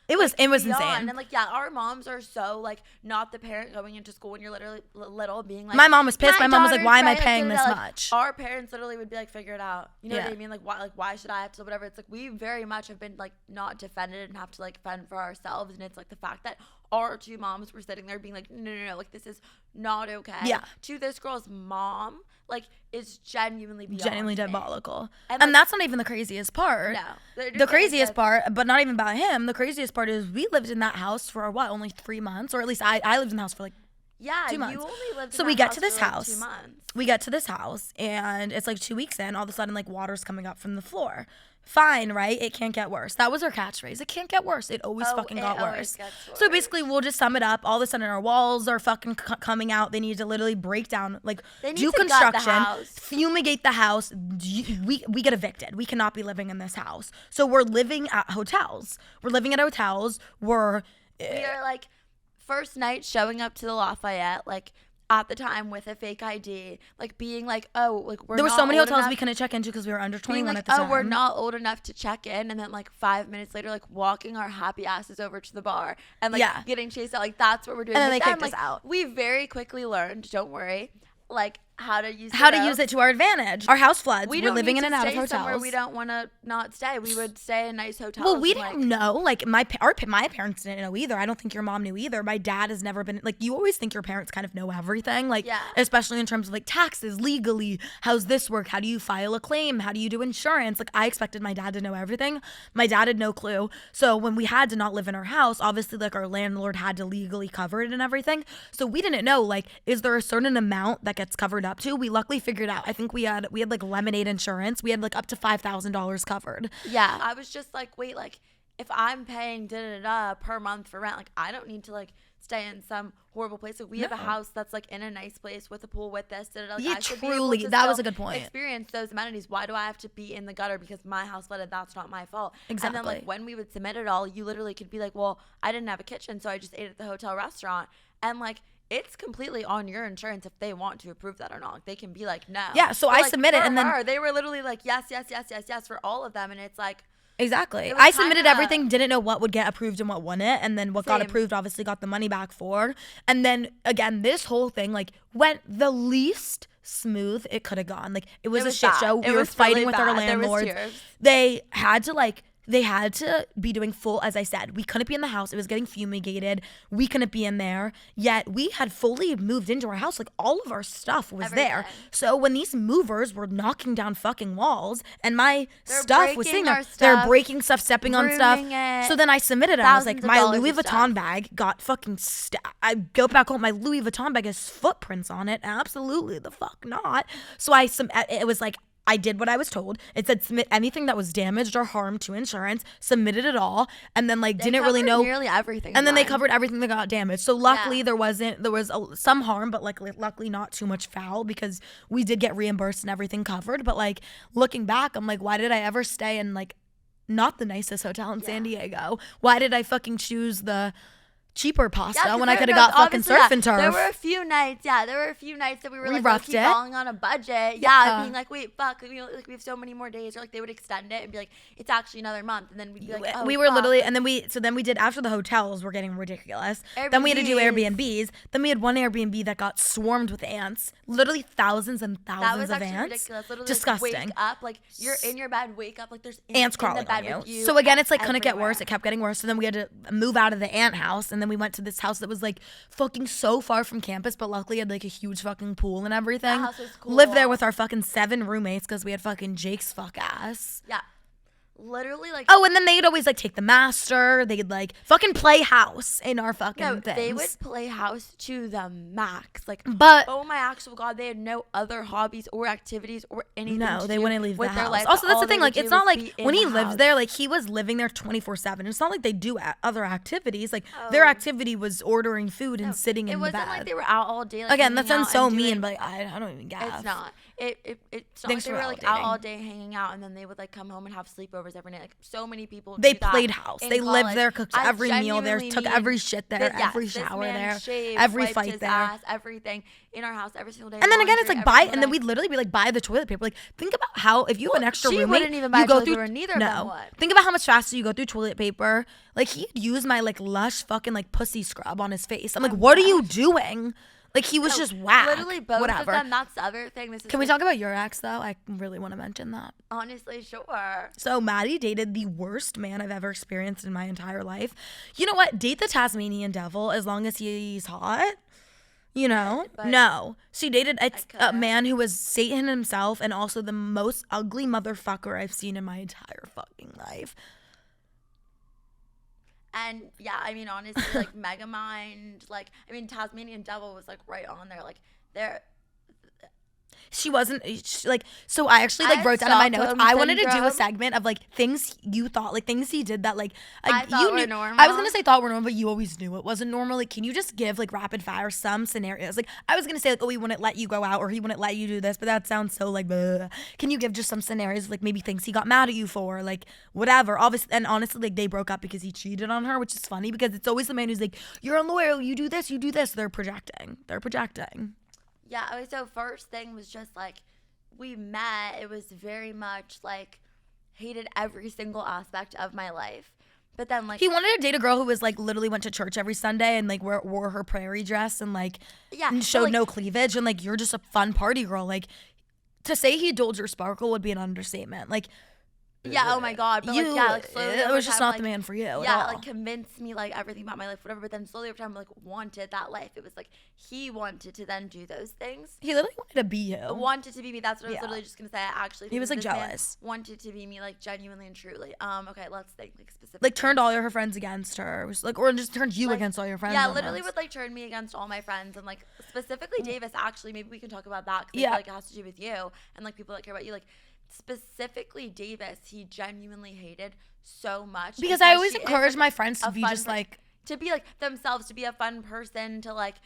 It was insane. And, like, our moms are so, like, not the parent going into school when you're literally little being like, my mom was pissed. My mom was like, why am I right, paying this like, much? Our parents literally would be like, figure it out. You know what I mean? Like, why should I have to, whatever. It's like, we very much have been, like, not defended and have to, like, fend for ourselves. And it's, like, the fact that our two moms were sitting there being like, no, like, this is not okay. Yeah. To this girl's mom, like, is genuinely diabolical. And like, that's not even the craziest part. No. The craziest part, but not even about him, the craziest part is we lived in that house for only 3 months, or at least I lived in the house for like 2 months. You only lived so in we that get house to this for, like, house. 2 months. We get to this house and it's like 2 weeks in, all of a sudden like water's coming up from the floor. Fine, right? It can't get worse. That was our catchphrase. It can't get worse. It always fucking got worse. So basically, we'll just sum it up. All of a sudden, our walls are fucking coming out. They need to literally break down, like, do construction, fumigate the house. We get evicted. We cannot be living in this house. So we're living at hotels. We are like, first night showing up to the Lafayette, like, at the time with a fake ID, like, being like, oh, like, there were so many hotels we couldn't check into because we were under 21 at the time. Oh, we're not old enough to check in, and then like 5 minutes later, like, walking our happy asses over to the bar and like getting chased out. Like, that's what we're doing. And then they kicked us out. We very quickly learned, don't worry, like, how to use it to our advantage. Our house floods. We're living in and out of hotels. Somewhere we don't want to not stay. We would stay in nice hotels. Well, we didn't know. Like, my parents didn't know either. I don't think your mom knew either. My dad has never been, like, you always think your parents kind of know everything. Like, especially in terms of like taxes, legally, how's this work? How do you file a claim? How do you do insurance? Like, I expected my dad to know everything. My dad had no clue. So when we had to not live in our house, obviously, like, our landlord had to legally cover it and everything. So we didn't know, like, is there a certain amount that gets covered up to? We luckily figured out. I think we had like lemonade insurance. We had like up to $5,000 covered. Yeah, I was just like, wait, like, if I'm paying per month for rent, like, I don't need to like stay in some horrible place. Like, we have a house that's like in a nice place with a pool with this. Like, yeah, I should truly, be able to that was a good point. Experience those amenities. Why do I have to be in the gutter because my house flooded? That's not my fault. Exactly. And then like when we would submit it all, you literally could be like, well, I didn't have a kitchen, so I just ate at the hotel restaurant, and like, it's completely on your insurance if they want to approve that or not. Like, they can be like, no. Yeah, so I submitted, and then they were literally like, yes for all of them, and it's like, exactly. I submitted everything, didn't know what would get approved and what wouldn't, and then what got approved obviously got the money back for. And then again, this whole thing like went the least smooth it could have gone. Like, it was a shit show. We were fighting with our landlords. They had to be doing full, as I said, we couldn't be in the house. It was getting fumigated. We couldn't be in there. Yet we had fully moved into our house. Like, all of our stuff was there. So when these movers were knocking down fucking walls and my stuff was sitting there, they're breaking stuff, stepping on stuff. So then I submitted it. I was like, my Louis Vuitton bag got fucking I go back home. My Louis Vuitton bag has footprints on it. Absolutely the fuck not. So it was like, I did what I was told. It said submit anything that was damaged or harmed to insurance, submitted it all, and then like didn't really know nearly everything. And then they covered everything that got damaged. So luckily there was some harm, but like luckily not too much foul because we did get reimbursed and everything covered. But like looking back, I'm like, why did I ever stay in like not the nicest hotel in San Diego? Why did I fucking choose the cheaper pasta when I could have got fucking surf and turf? There were a few nights that we were like low-key falling on a budget. Being like, wait, fuck, we have so many more days, or like they would extend it and be like, it's actually another month, and then we'd be like, oh, we were literally, and then we did, after the hotels were getting ridiculous, then we had to do Airbnbs. Then we had one Airbnb that got swarmed with ants, literally thousands and thousands of ants. That was ridiculous. Literally, disgusting. Like, wake up, like you're in your bed, wake up, like there's ants crawling on you. So again, it's like couldn't get worse. It kept getting worse. So then we had to move out of the ant house, and then we went to this house that was like fucking so far from campus, but luckily had like a huge fucking pool and everything. That house was cool. Lived there with our fucking 7 roommates because we had fucking Jake's fuck ass. Yeah. Literally, like, oh, and then they'd always like take the master. They'd like fucking play house in our fucking things. They would play house to the max. Like, but oh my actual god, they had no other hobbies or activities or anything. No, they wouldn't leave the house. Life. Also, that's the thing. Like, it's not like when he lived there, like he was living there 24/7. It's not like they do other activities. Like their activity was ordering food and sitting in the bed. It wasn't like they were out all day. Like, again, that sounds so mean, but I don't even get. It's not. it's not Thanks like they for were like out validating. all day hanging out, and then they would like come home and have sleepovers every night. Like so many people. They do that played house. in They lived college. there, cooked I every meal there, genuinely took mean every shit there, that, yes, every this shower man there, shaved, every wiped fight his there. ass, everything in our house every single day. And then again, it's laundry like every buy, single and then day. we'd literally be like, buy the toilet paper. Like, think about how, if you have an extra she roommate, wouldn't even buy you go toilet through, paper, neither of them no. would. Think about how much faster you go through toilet paper. Like, he'd use my, like, Lush fucking, like, pussy scrub on his face. I'm like, what are you doing? Like, he was just whack. Literally both Whatever. of them. That's the other thing. This is Can we like, talk about your ex, though? I really want to mention that. honestly, sure. So Maddie dated the worst man I've ever experienced in my entire life. You know what? Date the Tasmanian devil as long as he's hot. You know? But no. She dated a couldn't. man who was Satan himself and also the most ugly motherfucker I've seen in my entire fucking life. And yeah, I mean, honestly, like Megamind, like, I mean, Tasmanian Devil was like right on there. Like, there. She wasn't like, so I actually like I wrote down in my notes, Stockholm I wanted to do a syndrome. segment of like things you thought, like things he did that like I thought you were knew. normal. I was gonna say thought were normal, but you always knew it wasn't normal. Like, can you just give like rapid fire some scenarios? Like, I was gonna say like, oh, he wouldn't let you go out or he wouldn't let you do this, but that sounds so like, bleh. Can you give just some scenarios, like maybe things he got mad at you for, like whatever. Obviously, and honestly, like they broke up because he cheated on her, which is funny because it's always the man who's like, you're unloyal, you do this, you do this. They're projecting. Yeah, okay, so first thing was just like, we met. It was very much like, hated every single aspect of my life. But then like, He wanted to date a girl who was like literally went to church every Sunday and like wore her prairie dress and like Yeah, and so, showed like- no cleavage and like you're just a fun party girl. Like, to say he dulled your sparkle would be an understatement. Like, yeah, oh my God. But you, like, yeah, like slowly it over was just time, not like, the man for you. at Yeah, all. like convinced me like everything about my life, whatever. But then slowly over time, like wanted that life. It was like he wanted to then do those things. He literally wanted to be you. Wanted to be me. That's what I was Yeah. literally just gonna say. I actually He think was, that like, this man jealous. wanted to be me, like genuinely and truly. Okay, let's think like specifically. Like, turned all her friends against her. It was like, or just turned you Like, against all your friends. Yeah, almost. literally would like turn me against all my friends and like specifically Davis. Actually, maybe we can talk about that because Yeah. I feel like it has to do with you and like people that care about you. Like specifically Davis, he genuinely hated so much Because I always she is, encourage like, my friends to a be fun just like, to be like themselves, to be a fun person, to like,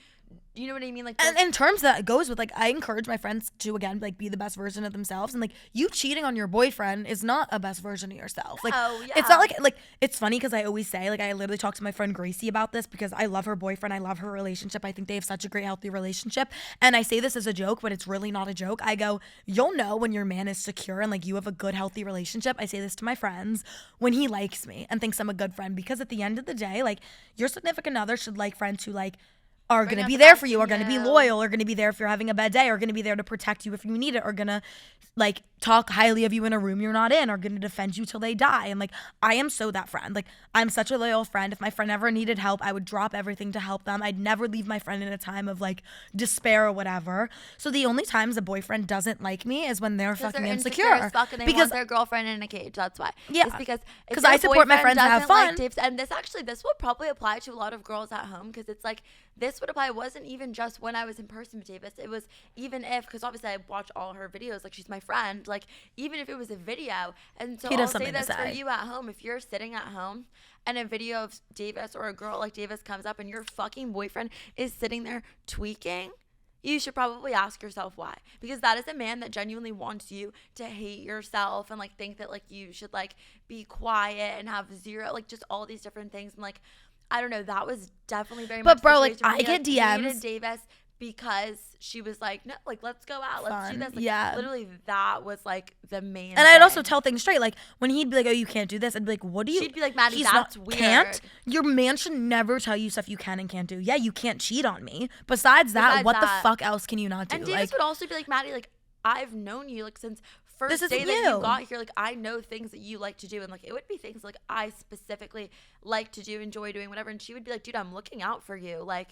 you know what I mean? Like, and this- in terms that goes with like, I encourage my friends to again like be the best version of themselves, and like you cheating on your boyfriend is not a best version of yourself. Like, No, it's yeah. not like it's funny because I always say like I literally talk to my friend Gracie about this because I love her boyfriend, I love her relationship, I think they have such a great healthy relationship, and I say this as a joke, but it's really not a joke. I go, you'll know when your man is secure and like you have a good healthy relationship. I say this to my friends when he likes me and thinks I'm a good friend, because at the end of the day, like your significant other should like friends who like are Bring going to out be the there best for you, in are going to be you. loyal, are going to be there if you're having a bad day, are going to be there to protect you if you need it, are going to like talk highly of you in a room you're not in, are going to defend you till they die. And like, I am so that friend. Like, I'm such a loyal friend. If my friend ever needed help, I would drop everything to help them. I'd never leave my friend in a time of like despair or whatever. So the only times a boyfriend doesn't like me is when they're because fucking they're insecure. as fuck and they Because want their girlfriend in a cage. That's why. Yeah. It's because if 'Cause your I support my boyfriend friends to have doesn't like fun. Dave's, and this will probably apply to a lot of girls at home, because it's like this would apply. It wasn't even just when I was in person with Davis. It was even if, because obviously I watch all her videos. Like, she's my friend. Like, even if it was a video. And so He I'll does say something to this for say. you at home. If you're sitting at home and a video of Davis or a girl like Davis comes up and your fucking boyfriend is sitting there tweaking, you should probably ask yourself why. Because that is a man that genuinely wants you to hate yourself and like think that like you should like be quiet and have zero, like just all these different things. And like, I don't know, that was definitely very much But bro, the like, situation I where get he, like, DMs. hated Davis because she was like, no, like, let's go out, let's do Fun. this. Like, Yeah. literally that was like the main and I'd also thing. tell things straight. Like, when he'd be like, oh, you can't do this, I'd be like, what do you? She'd be like, Maddie, He's that's not, weird. Can't? Your man should never tell you stuff you can and can't do. Yeah, you can't cheat on me. Besides that, what the fuck else can you not do? And Davis would also be like, Maddie, like, I've known you like since first This day isn't that you. you got here. Like, I know things that you like to do, and like it would be things like I specifically like to do, enjoy doing, whatever. And she would be like, dude, I'm looking out for you. Like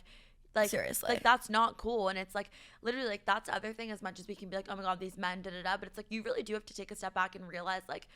Seriously. like that's not cool. And it's like literally like that's the other thing. As much as we can be like, oh my god, these men, but it's like you really do have to take a step back and realize like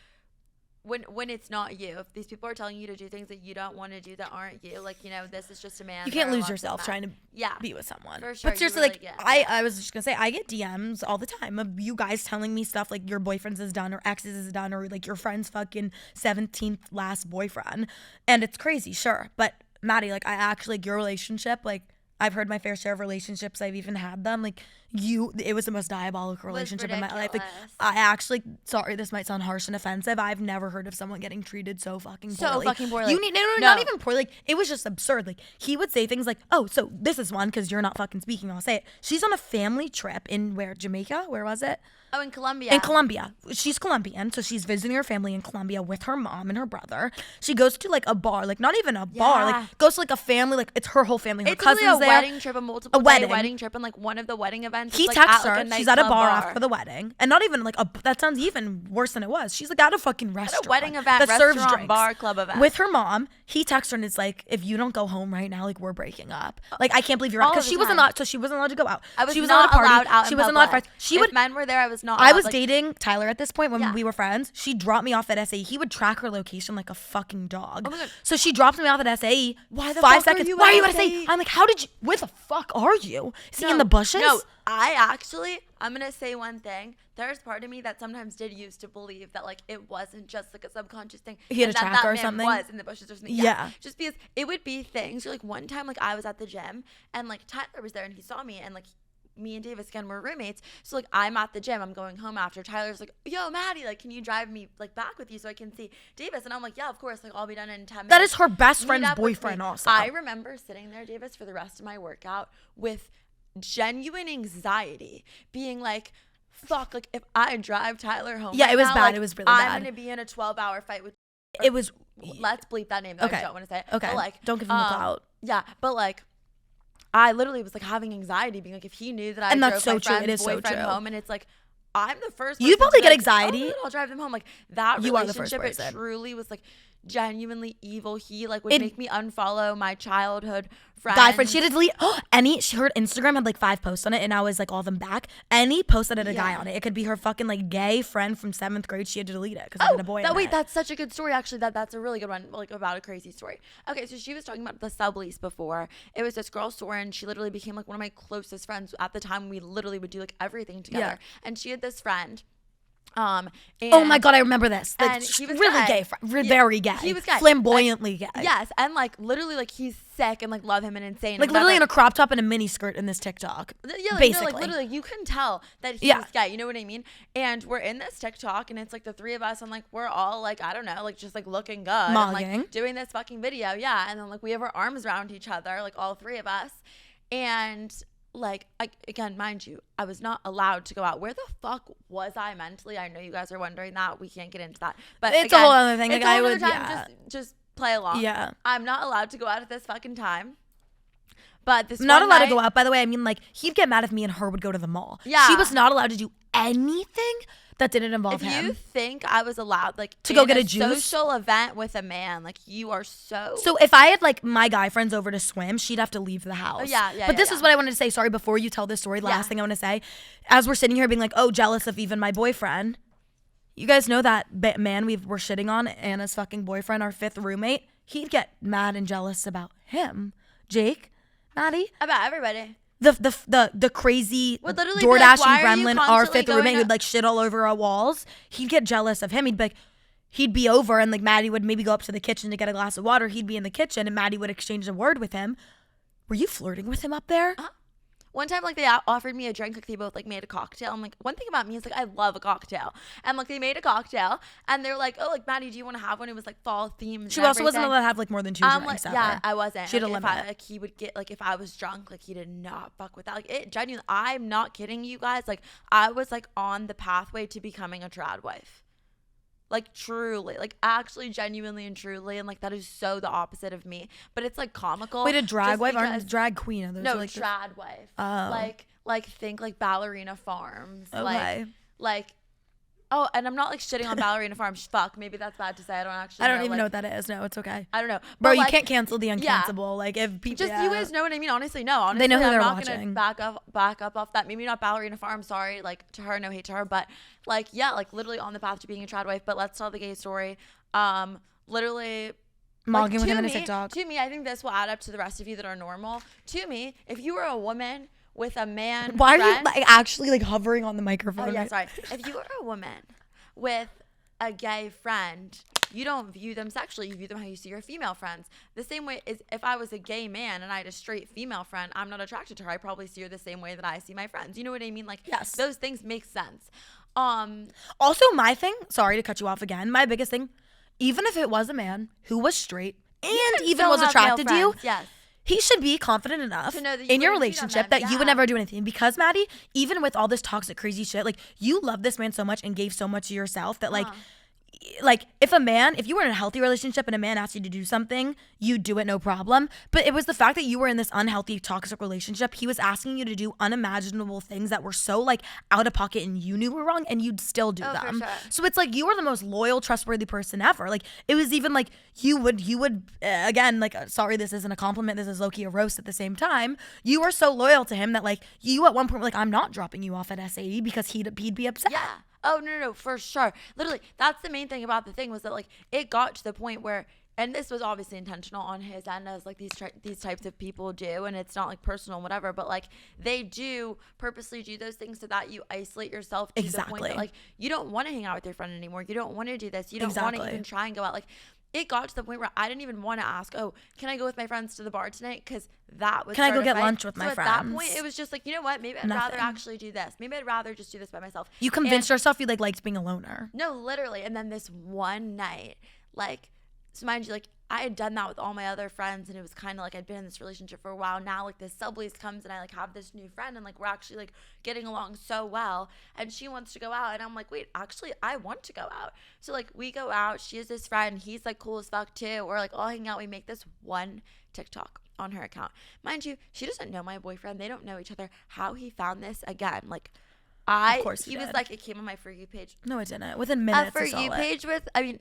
when it's not you, if these people are telling you to do things that you don't want to do that aren't you, like, you know, this is just a man. You There can't are lose lots of yourself men. trying to Yeah. be with someone. For sure, But you seriously, really like, get- I was just gonna say, I get DMs all the time of you guys telling me stuff like your boyfriend's is done or ex's is done or like your friend's fucking 17th last boyfriend. And it's crazy, sure. But Maddie, like, I actually, like, your relationship, like, I've heard my fair share of relationships. I've even had them. Like, it was the most diabolical relationship in my life. Like, I actually, sorry, this might sound harsh and offensive. I've never heard of someone getting treated so fucking poorly. Not even poorly. Like, it was just absurd. Like, he would say things like, oh, so this is one, because you're not fucking speaking, I'll say it. She's on a family trip in Jamaica? Where was it? Oh, in Colombia. In Colombia. She's Colombian, so she's visiting her family in Colombia with her mom and her brother. She goes to like a bar, like not even a bar, like goes to like a family, like it's her whole family. Her cousins really a there. Wedding trip, a multiple day wedding trip, and like one of the wedding events. He texts her. She's at a bar after the wedding, and not even like that sounds even worse than it was. She's like at a fucking restaurant. At a wedding event, that serves restaurant, drinks bar, club event with her mom. He texts her and it's like, if you don't go home right now, like we're breaking up. Like I can't believe you're out, because she wasn't allowed. So she wasn't allowed to go out. She was not allowed out. She wasn't allowed. If men were there, I was not. I was dating Tyler at this point when we were friends. She dropped me off at SAE. He would track her location like a fucking dog. Oh my God. So she drops me off at SAE. Why the 5 fuck seconds. are you Why are you at at SAE? I'm like, how did you? Where the fuck are you? Is he in the bushes? No, I'm gonna say one thing. There's part of me that sometimes did used to believe that like it wasn't just like a subconscious thing. He had a tracker or something. Was in the bushes or something. Yeah. Just because it would be things. Like one time, like I was at the gym and like Tyler was there and he saw me and like. Me and Davis again were roommates, so like I'm at the gym, I'm going home after. Tyler's like, yo Maddie, like can you drive me like back with you so I can see Davis? And I'm like, yeah, of course, like I'll be done in 10 minutes. That is her best friend's boyfriend also. I remember sitting there, Davis, for the rest of my workout with genuine anxiety, being like, fuck, like if I drive Tyler home it was now, bad. like, it was really bad. I'm gonna be in a 12-hour fight with it was let's bleep that name though. Okay. I don't want to say it. Okay. But, like, don't give him the clout. Yeah, but like I literally was like having anxiety, being like, if he knew that I and drove that's so my true. It friend's is so boyfriend true. home, and it's like I'm the first. You person probably to get be like, anxiety. Oh, I'll drive them home. Like that you relationship, are the first person. It truly was like genuinely evil. He like would make me unfollow my childhood friends. Guy friend. She had to delete her Instagram had like 5 posts on it, and I was like all them back. Any post that had a guy on it, it could be her fucking like gay friend from 7th grade. She had to delete it because I had a boy. That's such a good story. Actually, that's a really good one. Like about a crazy story. Okay, so she was talking about the sublease before. It was this girl, Soren. She literally became like one of my closest friends at the time. We literally would do like everything together. Yeah. And she had this friend. Oh my god, I remember this. Like, and he was really gay, very gay. He was gay, flamboyantly gay. Yes, and like literally, like he's sick and like love him and insane. Like literally in a crop top and a mini skirt in this TikTok. Yeah, like, basically, no, like literally, you can tell that he's gay. You know what I mean? And we're in this TikTok, and it's like the 3 of us, and like we're all like I don't know, like just like looking good, and, like doing this fucking video, yeah. And then like we have our arms around each other, like all 3 of us, and. Like, again, mind you, I was not allowed to go out. Where the fuck was I mentally? I know you guys are wondering that. We can't get into that. But it's again, a whole other thing. It's like, a whole other time. Just play along. Yeah. I'm not allowed to go out at this fucking time. But this not one allowed night, to go out. By the way, I mean like he'd get mad if me and her would go to the mall. Yeah. She was not allowed to do anything that didn't involve him. If you think I was allowed, like, to go get a juice, social event with a man, like, you are so. So if I had like my guy friends over to swim, she'd have to leave the house. Oh, yeah. But this is what I wanted to say. Sorry, before you tell this story, last thing I want to say, as we're sitting here being like, oh, jealous of even my boyfriend. You guys know that man we're shitting on, Anna's fucking boyfriend, our 5th roommate. He'd get mad and jealous about him. Jake, Maddie, about everybody. The crazy DoorDashing like, gremlin, our 5th roommate who'd like shit all over our walls. He'd get jealous of him. He'd be over and like Maddie would maybe go up to the kitchen to get a glass of water. He'd be in the kitchen and Maddie would exchange a word with him. Were you flirting with him up there? One time, like, they offered me a drink, like, they both, like, made a cocktail. I'm like, one thing about me is, like, I love a cocktail. And, like, they made a cocktail, and they're like, oh, like, Maddie, do you want to have one? It was, like, fall themed. She also wasn't allowed to have, like, more than 2 drinks like, ever. yeah, I wasn't. She had a like, limit. like, he would get, like, if I was drunk, like, he did not fuck with that. Like, it genuinely, I'm not kidding you guys. Like, I was, like, on the pathway to becoming a trad wife. Like, truly, like, actually, genuinely and truly, and, like, that is so the opposite of me. But it's, like, comical. Wait, a drag wife? Aren't drag queen? No, like trad wife. Oh. Like, think, like, Ballerina Farms. Okay. Like, oh, and I'm not, like, shitting on Ballerina Farms. Fuck, maybe that's bad to say. I don't even know what that is. No, it's okay. I don't know. Bro, But, you like, can't cancel the uncancelable. Like, if people... just you guys know what I mean. Honestly, no. Honestly, they know who I'm they're not watching. Gonna back up off that. Maybe not Ballerina Farm. Sorry, like to her, no hate to her, but like yeah, like literally on the path to being a trad wife. But let's tell the gay story. Literally. Mogging with him in a me, TikTok. To me, I think this will add up to the rest of you that are normal. To me, if you were a woman with a man, why friend, are you like actually like hovering on the microphone? Oh yeah, sorry. If you were a woman with a gay friend, you don't view them sexually. You view them how you see your female friends. The same way is if I was a gay man and I had a straight female friend, I'm not attracted to her. I probably see her the same way that I see my friends. You know what I mean? Like, yes, those things make sense. Also, my thing, sorry to cut you off again, my biggest thing, even if it was a man who was straight and even was attracted to you, yes, he should be confident enough to know that in your relationship that you would never do anything. Because, Maddie, even with all this toxic, crazy shit, like, you love this man so much and gave so much of yourself that, like, if you were in a healthy relationship and a man asked you to do something, you'd do it, no problem. But it was the fact that you were in this unhealthy, toxic relationship. He was asking you to do unimaginable things that were so, like, out of pocket and you knew were wrong, and you'd still do them. Sure. So it's like you were the most loyal, trustworthy person ever. Like, it was even like you would again, like, sorry, this isn't a compliment, this is low-key a roast at the same time. You were so loyal to him that, like, you at one point were like, I'm not dropping you off at SAE because he'd be upset. Yeah. Oh, no, for sure. Literally, that's the main thing about the thing was that, like, it got to the point where, and this was obviously intentional on his end, as, like, these types of people do, and it's not, like, personal, whatever, but, like, they do purposely do those things so that you isolate yourself to the point that, like, you don't want to hang out with your friend anymore. You don't want to do this. You don't want to even try and go out. Like, it got to the point where I didn't even want to ask, oh, can I go with my friends to the bar tonight? Because that was Can I go get lunch with my friends? At that point, it was just like, you know what? Maybe I'd rather actually do this. Maybe I'd rather just do this by myself. You convinced yourself you, like, liked being a loner. No, literally. And then this one night, like, so mind you, like, I had done that with all my other friends, and it was kind of like I'd been in this relationship for a while. Now, like, this sublease comes, and I, like, have this new friend, and, like, we're actually, like, getting along so well, and she wants to go out, and I'm like, wait, actually, I want to go out. So, like, we go out. She has this friend. He's, like, cool as fuck, too. We're, like, all hanging out. We make this one TikTok on her account. Mind you, she doesn't know my boyfriend. They don't know each other. How he found this, again, like, of course he was, like, it came on my For You page. No, it didn't. Within minutes, A For You page with, I mean,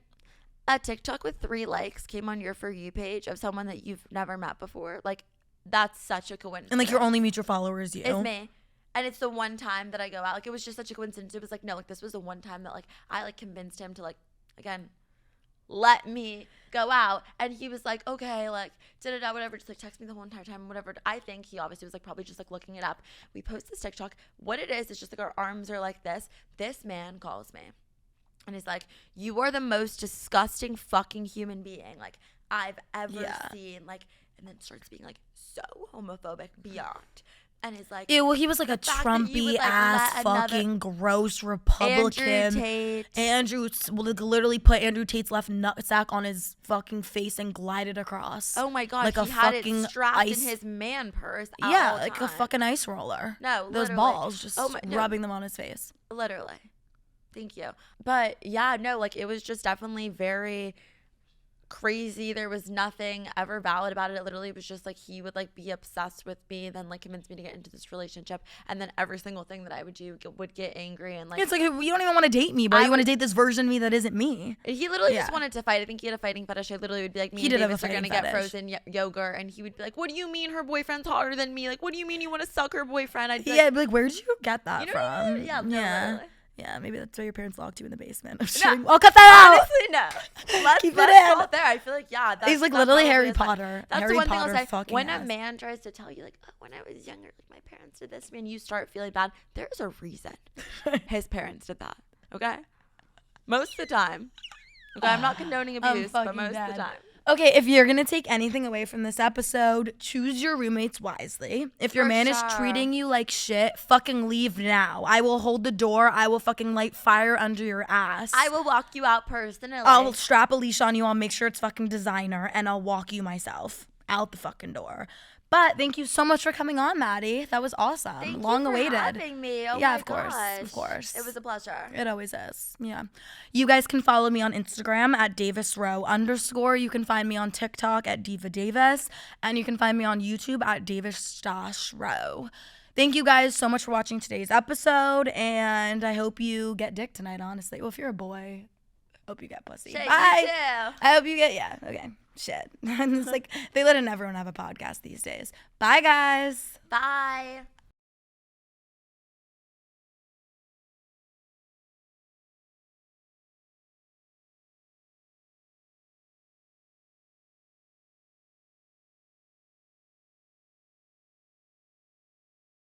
a TikTok with 3 likes came on your For You page of someone that you've never met before. Like, that's such a coincidence. And, like, your only mutual follower is you. It's me. And it's the one time that I go out. Like, it was just such a coincidence. It was like, no, like, this was the one time that, like, I, like, convinced him to, like, again, let me go out. And he was like, okay, like, da-da-da, whatever. Just, like, text me the whole entire time, whatever. I think he obviously was, like, probably just, like, looking it up. We post this TikTok. What it is just, like, our arms are like this. This man calls me. And he's like, you are the most disgusting fucking human being, like, I've ever seen. Like, and then starts being, like, so homophobic beyond. And he's like, ew, well, he was like a Trumpy ass fucking gross Republican. Andrew literally put Andrew Tate's left nutsack on his fucking face and glided across. Oh my god, like he had it strapped in his man purse. Yeah, like a fucking ice roller. No, those balls just rubbing them on his face. Literally. Thank you. But yeah, no, like, it was just definitely very crazy. There was nothing ever valid about it. It literally was just like he would, like, be obsessed with me, then, like, convince me to get into this relationship, and then every single thing that I would do would get angry. And, like, it's like, you don't even want to date me, bro. You want to date this version of me that isn't me. He literally just wanted to fight. I think he had a fighting fetish. I literally would be like, me and Davis are gonna get frozen yogurt, and he would be like, what do you mean her boyfriend's hotter than me? Like, what do you mean you want to suck her boyfriend? I'd be like, like, where'd you get that from? Yeah, literally. Yeah, maybe that's why your parents locked you in the basement. I'll cut that out. Honestly, no. Let's keep it call it there. I feel like, that's he's like literally Harry Potter. That's Harry the one Potter thing I'll say. When ass. a man tries to tell you, like, oh, when I was younger, like, my parents did this, and you start feeling bad, there's a reason his parents did that. Okay? Most of the time. Okay, I'm not condoning abuse, but most of the time. Okay, if you're going to take anything away from this episode, choose your roommates wisely. If your man is treating you like shit, fucking leave now. I will hold the door. I will fucking light fire under your ass. I will walk you out personally. I'll strap a leash on you. I'll make sure it's fucking designer, and I'll walk you myself out the fucking door. But thank you so much for coming on, Maddie. That was awesome. Thank Long you for awaited. having me. Oh yeah, my of course. gosh. Of course. It was a pleasure. It always is. Yeah. You guys can follow me on Instagram at DavisRow_. You can find me on TikTok at Diva Davis. And you can find me on YouTube at Davis_Row. Thank you guys so much for watching today's episode. And I hope you get dick tonight, honestly. Well, if you're a boy, hope you get pussy. Shit, bye. you too. I hope you get, okay. Shit. It's like, they let everyone have a podcast these days. Bye, guys. Bye.